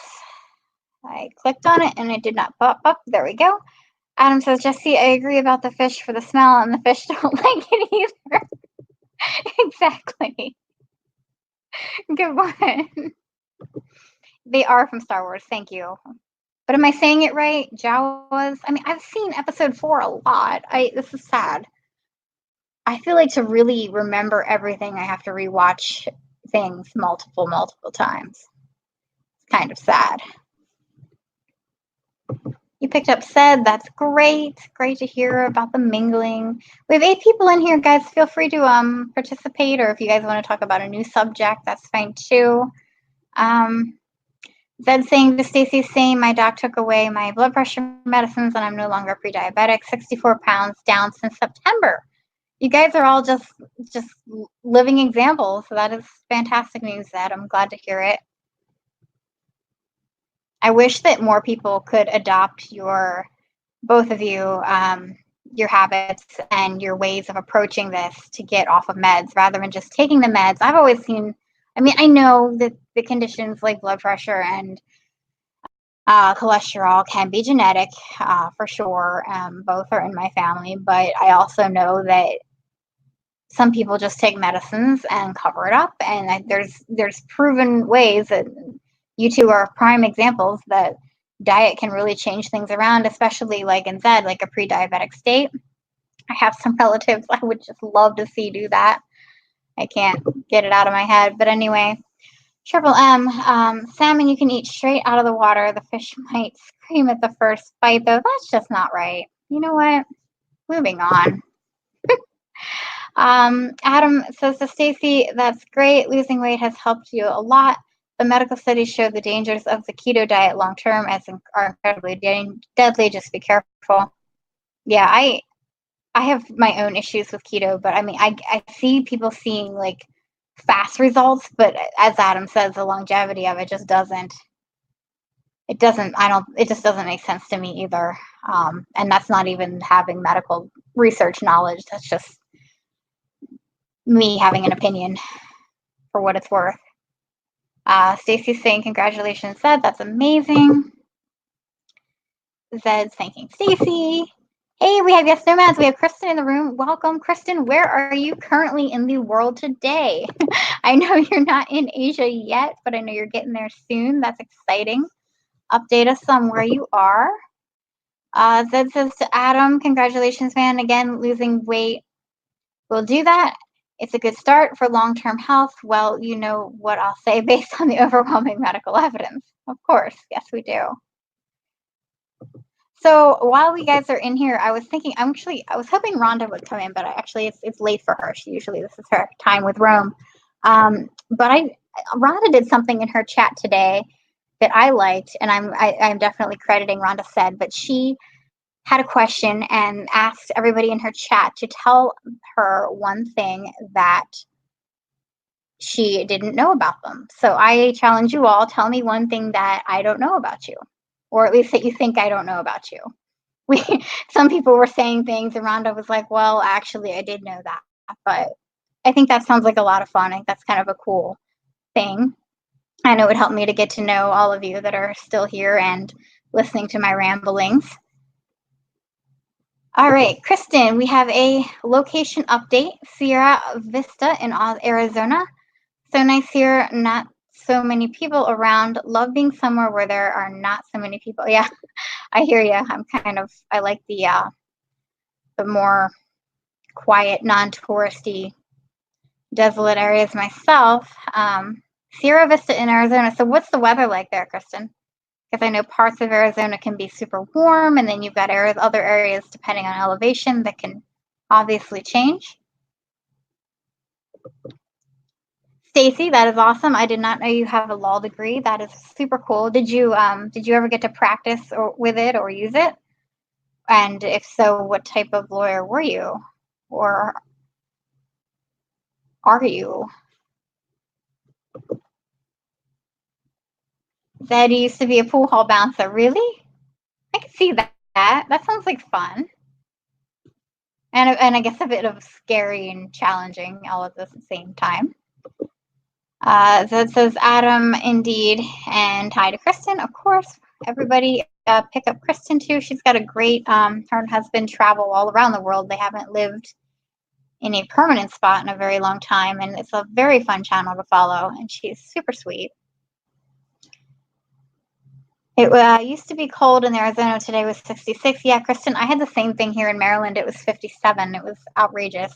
A: I clicked on it and it did not pop up. There we go. Adam says, Jesse, I agree about the fish for the smell, and the fish don't like it either. Exactly. Good one. They are from Star Wars. Thank you. But am I saying it right? Jawas? I mean, I've seen episode 4 a lot. This is sad. I feel like to really remember everything, I have to rewatch things multiple times. It's kind of sad. You picked up said, that's great. Great to hear about the mingling. We have 8 people in here, guys. Feel free to participate, or if you guys want to talk about a new subject, that's fine too. Zed saying to Stacy, saying my doc took away my blood pressure medicines and I'm no longer pre-diabetic. 64 pounds down since September. You guys are all just living examples. So that is fantastic news, Zed. I'm glad to hear it. I wish that more people could adopt both of you, your habits and your ways of approaching this to get off of meds rather than just taking the meds. I've always seen, I know that the conditions like blood pressure and cholesterol can be genetic, for sure. Both are in my family, but I also know that some people just take medicines and cover it up. And there's proven ways that you two are prime examples that diet can really change things around, especially like in Zed, like a pre-diabetic state. I have some relatives I would just love to see do that. I can't get it out of my head. But anyway, Triple M, salmon you can eat straight out of the water. The fish might scream at the first bite, though. That's just not right. You know what? Moving on. Adam says to Stacy, that's great. Losing weight has helped you a lot. The medical studies show the dangers of the keto diet long term as are incredibly deadly. Just be careful. Yeah, I have my own issues with keto, but I see people seeing like fast results, but as Adam says, the longevity of it just doesn't. It doesn't. I don't. It just doesn't make sense to me either. And that's not even having medical research knowledge. That's just me having an opinion for what it's worth. Stacy's saying congratulations, Zed. That's amazing. Zed's thanking Stacy. Hey, we have Yes Nomads. We have Kristen in the room. Welcome, Kristen. Where are you currently in the world today? I know you're not in Asia yet, but I know you're getting there soon. That's exciting. Update us on where you are. Zed says to Adam, congratulations, man. Again, losing weight will do that. It's a good start for long-term health. Well, you know what I'll say based on the overwhelming medical evidence. Of course. Yes, we do. So while we guys are in here, I was thinking, I was hoping Rhonda would come in, but it's late for her. This is her time with Rome. But Rhonda did something in her chat today that I liked, and I'm definitely crediting Rhonda said, but she had a question and asked everybody in her chat to tell her one thing that she didn't know about them. So I challenge you all, tell me one thing that I don't know about you, or at least that you think I don't know about you. Some people were saying things and Rhonda was like, well, actually I did know that. But I think that sounds like a lot of fun. I think that's kind of a cool thing. And it would help me to get to know all of you that are still here and listening to my ramblings. All right, Kristen, we have a location update. Sierra Vista in Arizona. So nice here. Not so many people around. Love being somewhere where there are not so many people. Yeah, I hear you. I like the more quiet, non-touristy, desolate areas myself. Sierra Vista in Arizona. So what's the weather like there, Kristen? Because I know parts of Arizona can be super warm, and then you've got other areas depending on elevation that can obviously change. Stacy, that is awesome. I did not know you have a law degree. That is super cool. Did you ever get to practice with it or use it? And if so, what type of lawyer were you, or are you? Zed used to be a pool hall bouncer. Really? I can see that. That sounds like fun. And I guess a bit of scary and challenging all at the same time. Zed says, Adam, indeed. And hi to Kristen, of course. Everybody pick up Kristen, too. She's got a great, her and husband travel all around the world. They haven't lived in a permanent spot in a very long time. And it's a very fun channel to follow. And she's super sweet. It used to be cold in Arizona. Today was 66. Yeah, Kristen, I had the same thing here in Maryland. It was 57. It was outrageous.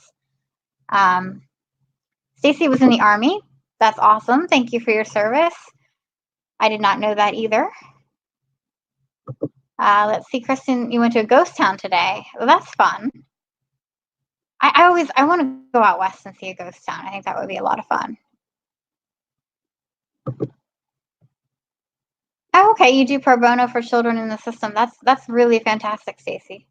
A: Stacy was in the Army. That's awesome. Thank you for your service. I did not know that either. Let's see, Kristen, you went to a ghost town today. Well, that's fun. I want to go out west and see a ghost town. I think that would be a lot of fun. Oh, okay, you do pro bono for children in the system. That's really fantastic, Stacy.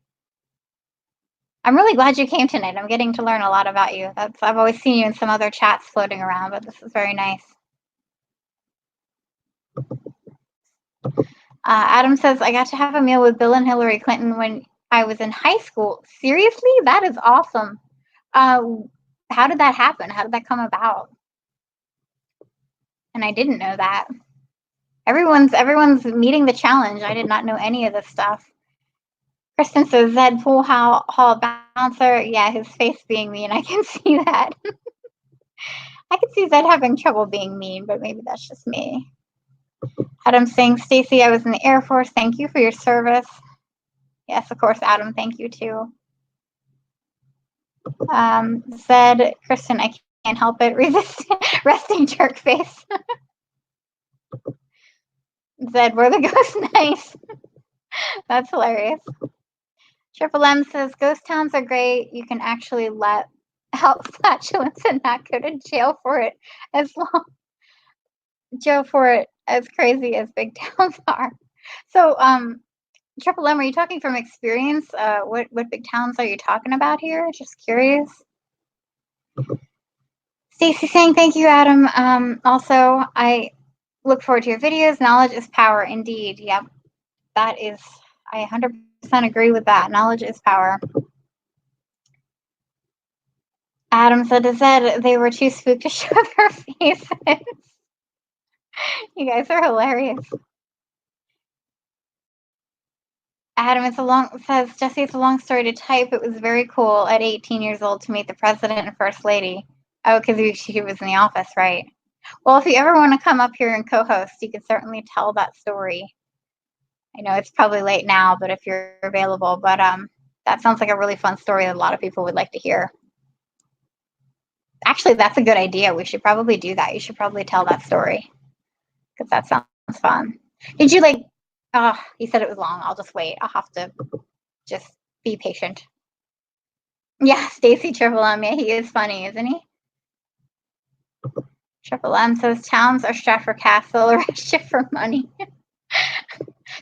A: I'm really glad you came tonight. I'm getting to learn a lot about you. I've always seen you in some other chats floating around, but this is very nice. Adam says, I got to have a meal with Bill and Hillary Clinton when I was in high school. Seriously? That is awesome. How did that happen? How did that come about? And I didn't know that. Everyone's meeting the challenge. I did not know any of this stuff. Kristen says, Zed Pool Hall bouncer. Yeah, his face being mean. I can see that. I can see Zed having trouble being mean, but maybe that's just me. Adam saying, Stacy, I was in the Air Force. Thank you for your service. Yes, of course, Adam. Thank you too. Zed, Kristen, I can't help it. Resting jerk face. Zed, we're the ghost. Nice. That's hilarious. Triple M says, ghost towns are great. You can actually let out flatulence and not go to jail for it as crazy as big towns are. So, Triple M, are you talking from experience? What big towns are you talking about here? Just curious. Stacy saying, thank you, Adam. Also, I look forward to your videos. Knowledge is power, indeed. Yep, that is, I 100% agree with that. Knowledge is power. Adam said they were too spooked to show their faces. You guys are hilarious. Adam, says, Jesse, it's a long story to type. It was very cool at 18 years old to meet the president and first lady. Oh, because she was in the office, right? Well, if you ever want to come up here and co-host, you can certainly tell that story. I know it's probably late now, but if you're available, but that sounds like a really fun story that a lot of people would like to hear. Actually, that's a good idea. We should probably do that. You should probably tell that story because that sounds fun. Did you like? Oh, he said it was long. I'll just wait. I'll have to just be patient. Yeah, Stacy Triple M. Yeah, he is funny, isn't he? Triple M says towns are strapped for castle or shift for money.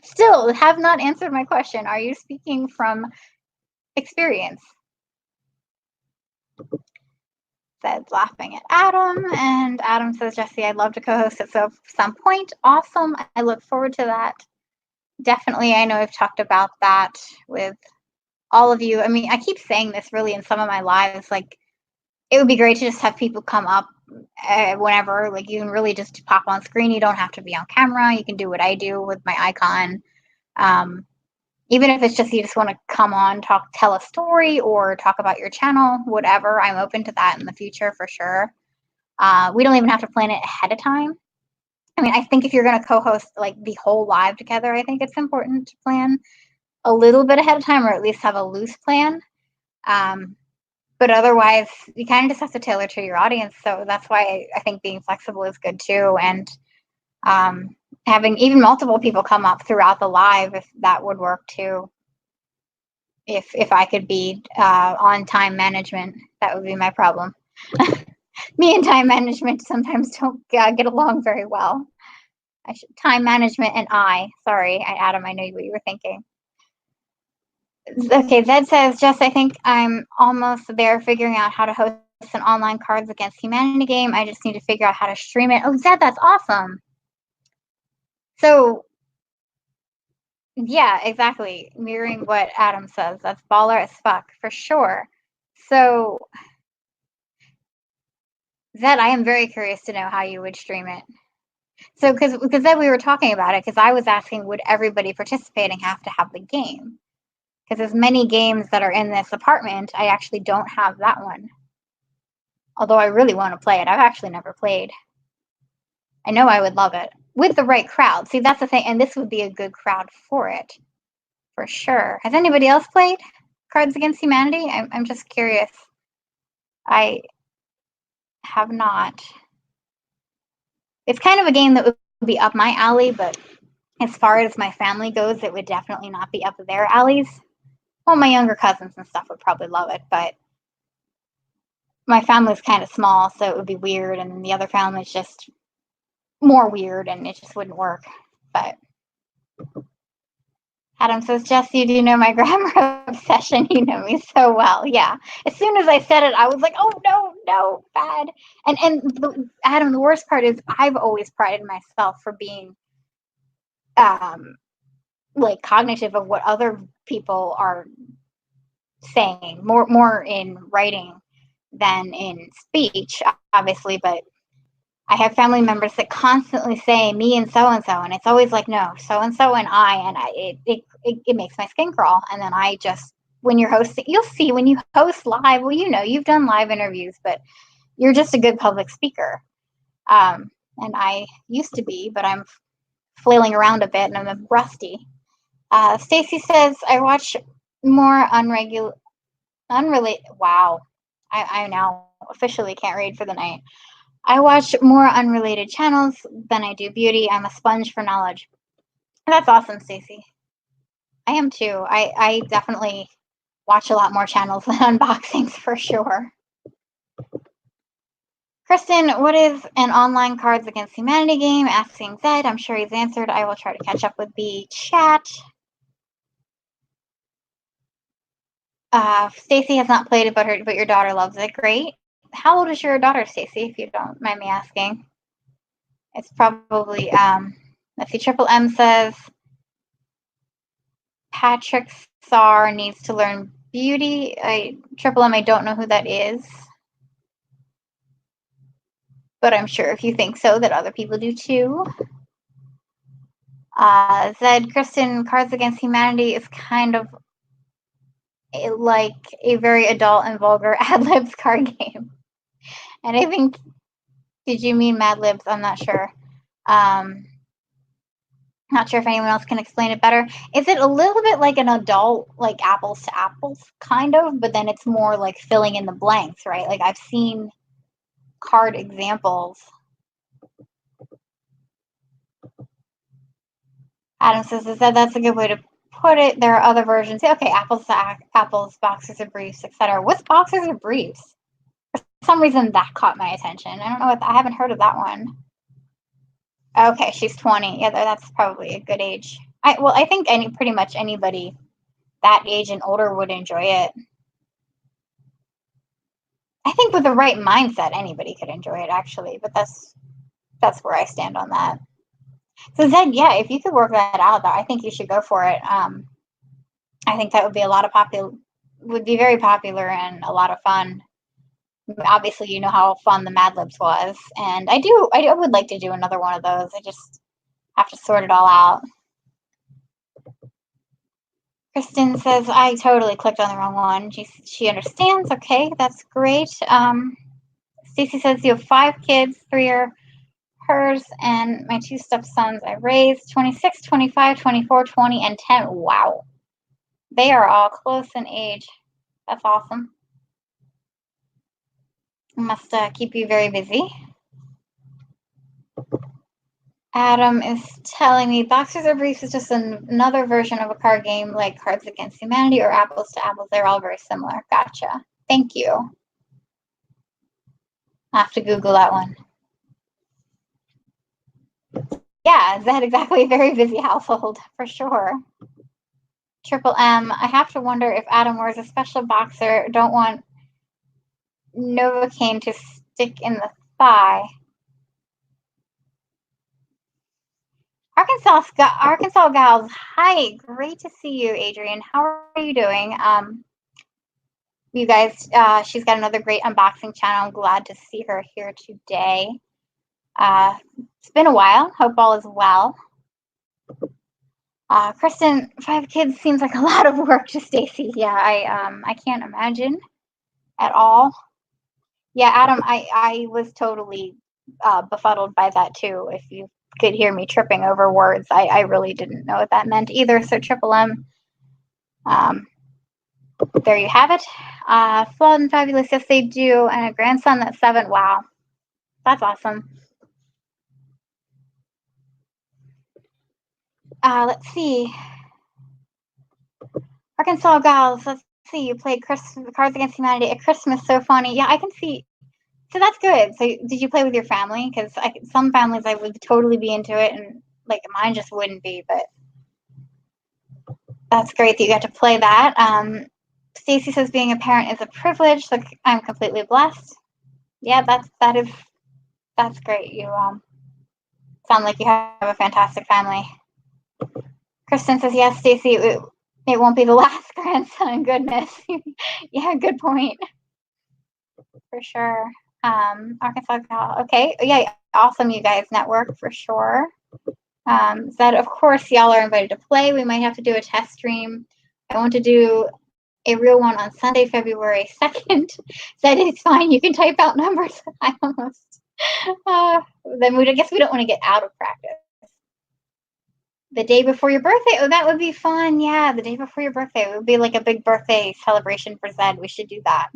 A: Still have not answered my question. Are you speaking from experience? Says laughing at Adam, and Adam says, Jesse, I'd love to co-host at some point. Awesome. I look forward to that. Definitely. I know I've talked about that with all of you. I mean, I keep saying this really in some of my lives, like it would be great to just have people come up whenever, like you can really just pop on screen. You don't have to be on camera. You can do what I do with my icon. Even if it's just you just want to come on, tell a story or talk about your channel, whatever, I'm open to that in the future for sure. We don't even have to plan it ahead of time. I mean, I think if you're going to co-host like the whole live together, I think it's important to plan a little bit ahead of time or at least have a loose plan. But otherwise, you kind of just have to tailor to your audience. So that's why I think being flexible is good too. And having even multiple people come up throughout the live, if that would work too. If I could be on time management, that would be my problem. Me and time management sometimes don't get along very well. Time management and sorry, Adam, I know what you were thinking. Okay, Zed says, Jess, I think I'm almost there figuring out how to host an online Cards Against Humanity game. I just need to figure out how to stream it. Oh, Zed, that's awesome. So, yeah, exactly. Mirroring what Adam says. That's baller as fuck, for sure. So, Zed, I am very curious to know how you would stream it. So, because then we were talking about it, because I was asking, would everybody participating have to have the game? Because as many games that are in this apartment, I actually don't have that one. Although I really want to play it. I've actually never played. I know I would love it. With the right crowd. See, that's the thing. And this would be a good crowd for it. For sure. Has anybody else played Cards Against Humanity? I'm just curious. I have not. It's kind of a game that would be up my alley, but as far as my family goes, it would definitely not be up their alleys. Well, my younger cousins and stuff would probably love it, but my family's kind of small, so it would be weird, and then the other family's just more weird, and it just wouldn't work. But Adam says, Jess, you do know my grammar obsession. You know me so well. Yeah. As soon as I said it, I was like, oh, no, bad. Adam, the worst part is I've always prided myself for being like cognitive of what other people are saying, more in writing than in speech, obviously, but I have family members that constantly say me and so, and it's always like, no, so and it makes my skin crawl. And then I just, when you're hosting, you'll see when you host live, well, you know, you've done live interviews, but you're just a good public speaker. And I used to be, but I'm flailing around a bit and I'm rusty. Stacy says, I watch more unrelated. Wow. I now officially can't read for the night. I watch more unrelated channels than I do beauty. I'm a sponge for knowledge. That's awesome, Stacey. I am too. I definitely watch a lot more channels than unboxings for sure. Kristen, what is an online Cards Against Humanity game? Asking Zed. I'm sure he's answered. I will try to catch up with the chat. Stacey has not played it, but your daughter loves it. Great. How old is your daughter, Stacey, if you don't mind me asking? It's probably, let's see, Triple M says, Patrick Sar needs to learn beauty. Triple M, I don't know who that is. But I'm sure if you think so, that other people do too. Zed, Kristen, Cards Against Humanity is kind of like a very adult and vulgar Ad Libs card game. And I think, did you mean Mad Libs? I'm not sure. Not sure if anyone else can explain it better. Is it a little bit like an adult, like apples to apples, kind of? But then it's more like filling in the blanks, right? Like I've seen card examples. Adam says that's a good way to put it. There are other versions. Okay, apples to apples, boxers of briefs, etc. What's boxers of briefs? For some reason that caught my attention. I don't know I haven't heard of that one. Okay, she's 20. Yeah, that's probably a good age. I think pretty much anybody that age and older would enjoy it. I think with the right mindset, anybody could enjoy it actually, but that's where I stand on that. So Zed, yeah, if you could work that out, I think you should go for it. I think that would be very popular and a lot of fun. Obviously, you know how fun the Mad Libs was, and I would like to do another one of those. I just have to sort it all out. Kristen says, I totally clicked on the wrong one. She understands. Okay, that's great. Stacy says, you have 5 kids, 3 are hers, and my 2 stepsons I raised, 26, 25, 24, 20, and 10. Wow. They are all close in age. That's awesome. Must keep you very busy. Adam is telling me Boxers or Briefs is just another version of a card game like Cards Against Humanity or Apples to Apples. They're all very similar. Gotcha. Thank you. I have to Google that one. Yeah, is that exactly a very busy household for sure. Triple M, I have to wonder if Adam wears a special boxer. Don't want Novocaine to stick in the thigh. Arkansas gals. Hi, great to see you, Adrian. How are you doing? You guys, she's got another great unboxing channel. I'm glad to see her here today. It's been a while. Hope all is well. Kristen, 5 kids seems like a lot of work to Stacy. Yeah, I can't imagine at all. Yeah, Adam, I was totally befuddled by that too. If you could hear me tripping over words, I really didn't know what that meant either. So Triple M, there you have it. Flawed and Fabulous, yes they do, and a grandson that's 7. Wow, that's awesome. Let's see. Arkansas gals, let's see. You played Cards Against Humanity at Christmas. So funny. Yeah, I can see. So that's good. So did you play with your family? Because some families I would totally be into it, and like mine just wouldn't be. But That's great that you got to play that. Stacy says being a parent is a privilege. So I'm completely blessed. Yeah, that's great. You sound like you have a fantastic family. Kristen says yes, Stacy. It won't be the last grandson. Goodness. Yeah, good point. For sure. Arkansas Cal. Okay. Yeah, awesome. You guys network for sure. Zed, of course, y'all are invited to play. We might have to do a test stream. I want to do a real one on Sunday, February 2nd. Zed, it's fine. You can type out numbers. I almost. Then I guess we don't want to get out of practice. The day before your birthday. Oh, that would be fun. Yeah, the day before your birthday. It would be like a big birthday celebration for Zed. We should do that.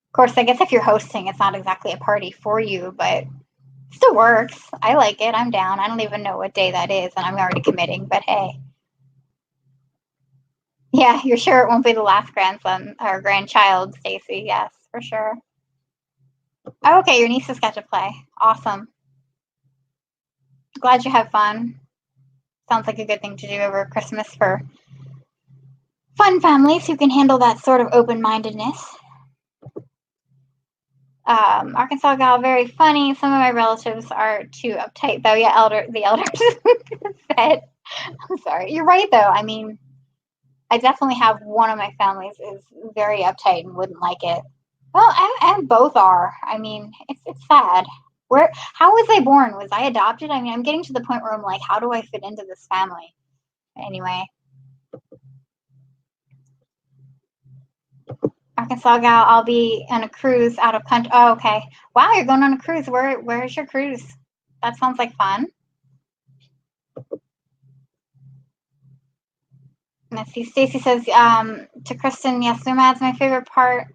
A: Of course, I guess if you're hosting, it's not exactly a party for you, but still works. I like it. I'm down. I don't even know what day that is, and I'm already committing, but hey. Yeah, you're sure it won't be the last grandson or grandchild, Stacy? Yes, for sure. Oh, okay, your nieces got to play. Awesome. Glad you had fun. Sounds like a good thing to do over Christmas for fun families who can handle that sort of open-mindedness. Arkansas gal, very funny. Some of my relatives are too uptight, though. Yeah, the elders said. I'm sorry. You're right, though. I mean, I definitely have one of my families is very uptight and wouldn't like it. Well, and both are. I mean, it's sad. How was I born? Was I adopted? I mean, I'm getting to the point where I'm like, how do I fit into this family? Anyway. Arkansas gal, I'll be on a cruise out of country. Oh, okay. Wow, you're going on a cruise. Where's your cruise? That sounds like fun. Let's see. Stacy says to Kristen, yes, Nomad's my favorite part.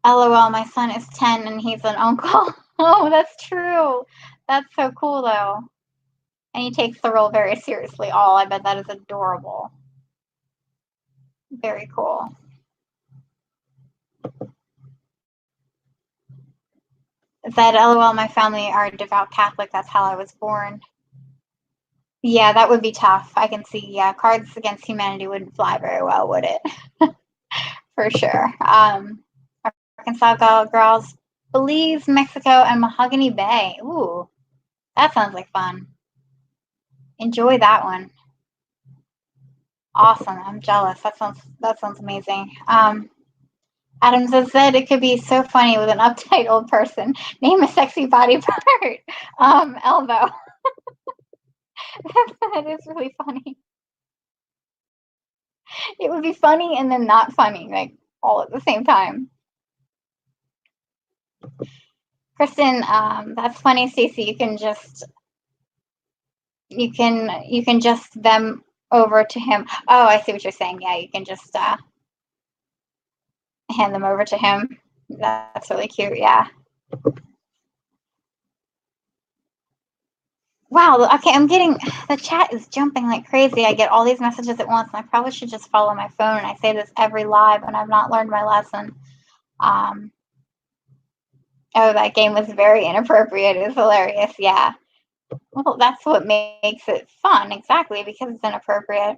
A: LOL, my son is 10 and he's an uncle. Oh, that's true. That's so cool, though. And he takes the role very seriously. Oh, I bet that is adorable. Very cool. Said, LOL, my family are devout Catholic. That's how I was born. Yeah, that would be tough. I can see. Yeah, Cards Against Humanity wouldn't fly very well, would it? For sure. Arkansas girls, Belize, Mexico, and Mahogany Bay. Ooh, that sounds like fun. Enjoy that one. Awesome. I'm jealous. That sounds amazing. Adam said it could be so funny with an uptight old person. Name a sexy body part. Elbow. That is really funny. It would be funny and then not funny, like all at the same time. Kristen, that's funny, Stacey. You can just them over to him. Oh, I see what you're saying. Yeah, you can just hand them over to him. That's really cute. Yeah. Wow. Okay, I'm getting the chat is jumping like crazy. I get all these messages at once, and I probably should just follow my phone. And I say this every live, and I've not learned my lesson. Oh, that game was very inappropriate. It's hilarious. Yeah. Well, that's what makes it fun, exactly, because it's inappropriate.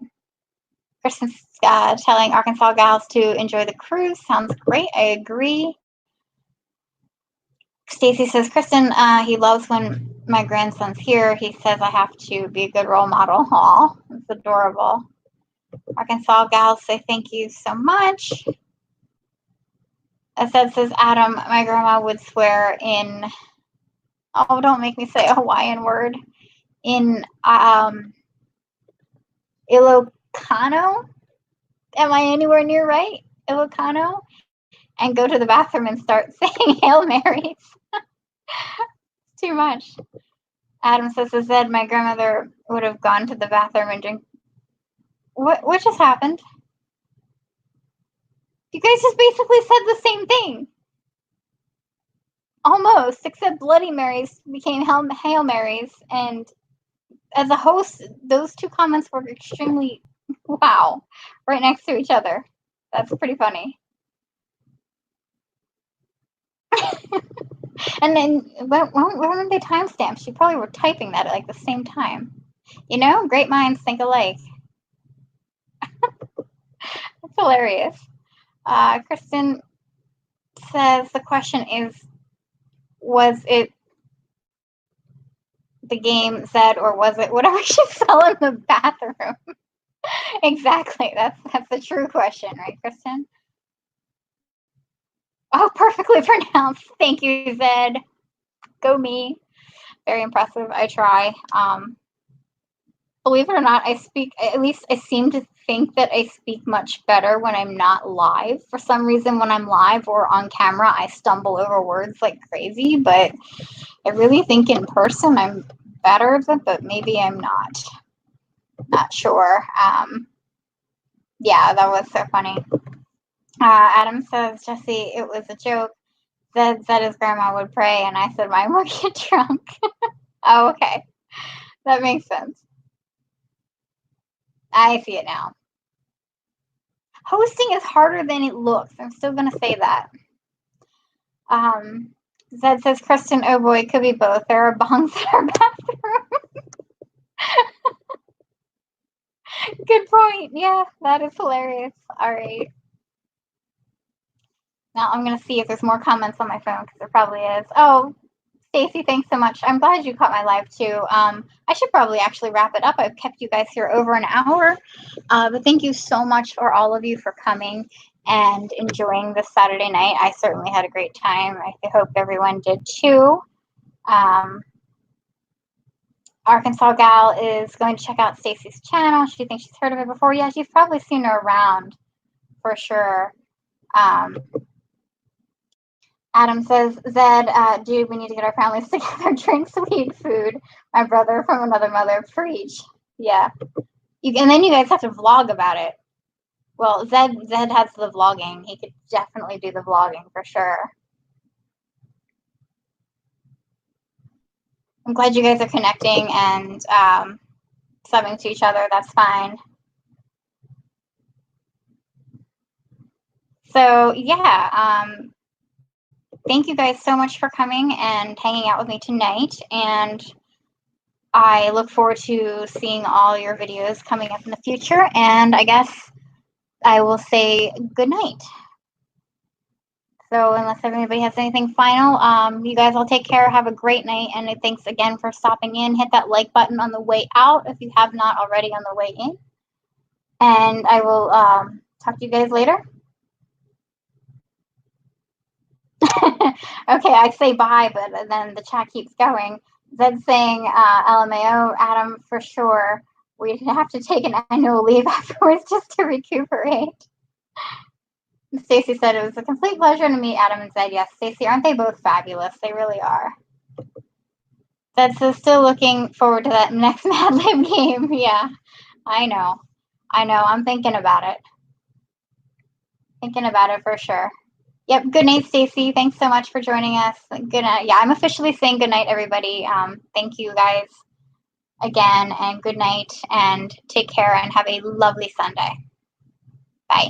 A: Kristen's telling Arkansas gals to enjoy the cruise. Sounds great. I agree. Stacy says, Kristen, he loves when my grandson's here. He says I have to be a good role model. Aw, it's adorable. Arkansas gals say thank you so much. Ased says, Adam, my grandma would swear in, oh, don't make me say a Hawaiian word, in Ilocano. Am I anywhere near right? Ilocano? And go to the bathroom and start saying Hail Marys. Too much. Adam says, Zed, my grandmother would have gone to the bathroom and drink. What just happened? You guys just basically said the same thing. Almost, except Bloody Marys became Hail Marys. And as a host, those two comments were extremely, wow, right next to each other. That's pretty funny. And then when they timestamped, you probably were typing that at like the same time. You know, great minds think alike. That's hilarious. Kristen says the question is, was it the game Zed or was it whatever she saw in the bathroom? Exactly. That's the true question, right, Kristen? Oh, perfectly pronounced. Thank you, Zed. Go me. Very impressive. I try. Believe it or not, at least I seem to think that I speak much better when I'm not live. For some reason, when I'm live or on camera, I stumble over words like crazy, but I really think in person I'm better, but maybe I'm not. Not sure. Yeah, that was so funny. Adam says, Jesse, it was a joke. Zed said his grandma would pray, and I said mine would get drunk. Oh, okay. That makes sense. I see it now. Hosting is harder than it looks. I'm still going to say that. Zed says, Kristen, oh boy, it could be both. There are bongs in our bathroom. Good point. Yeah, that is hilarious. All right. Now I'm going to see if there's more comments on my phone because there probably is. Oh, Stacy, thanks so much. I'm glad you caught my live too. I should probably actually wrap it up. I've kept you guys here over an hour. But thank you so much for all of you for coming and enjoying this Saturday night. I certainly had a great time. I hope everyone did too. Arkansas Gal is going to check out Stacy's channel. She thinks she's heard of it before. Yeah, she's probably seen her around for sure. Adam says, Zed, dude, we need to get our families together, drink sweet food. My brother from another mother, preach. Yeah. And then you guys have to vlog about it. Well, Zed has the vlogging. He could definitely do the vlogging for sure. I'm glad you guys are connecting and subbing to each other. That's fine. So, yeah. Thank you guys so much for coming and hanging out with me tonight. And I look forward to seeing all your videos coming up in the future. And I guess I will say good night. So unless anybody has anything final, you guys all take care. Have a great night. And thanks again for stopping in. Hit that like button on the way out if you have not already on the way in. And I will talk to you guys later. Okay, I say bye, but then the chat keeps going. Zed's saying, LMAO, Adam, for sure. We'd have to take an annual leave afterwards just to recuperate. Stacy said it was a complete pleasure to meet Adam and Zed. Yes, Stacy, aren't they both fabulous? They really are. Zed says, still looking forward to that next Mad Lib game. Yeah, I know. I'm thinking about it. Thinking about it for sure. Yep. Good night, Stacy. Thanks so much for joining us. Good night. Yeah, I'm officially saying good night, everybody. Thank you guys again, and good night, and take care, and have a lovely Sunday. Bye.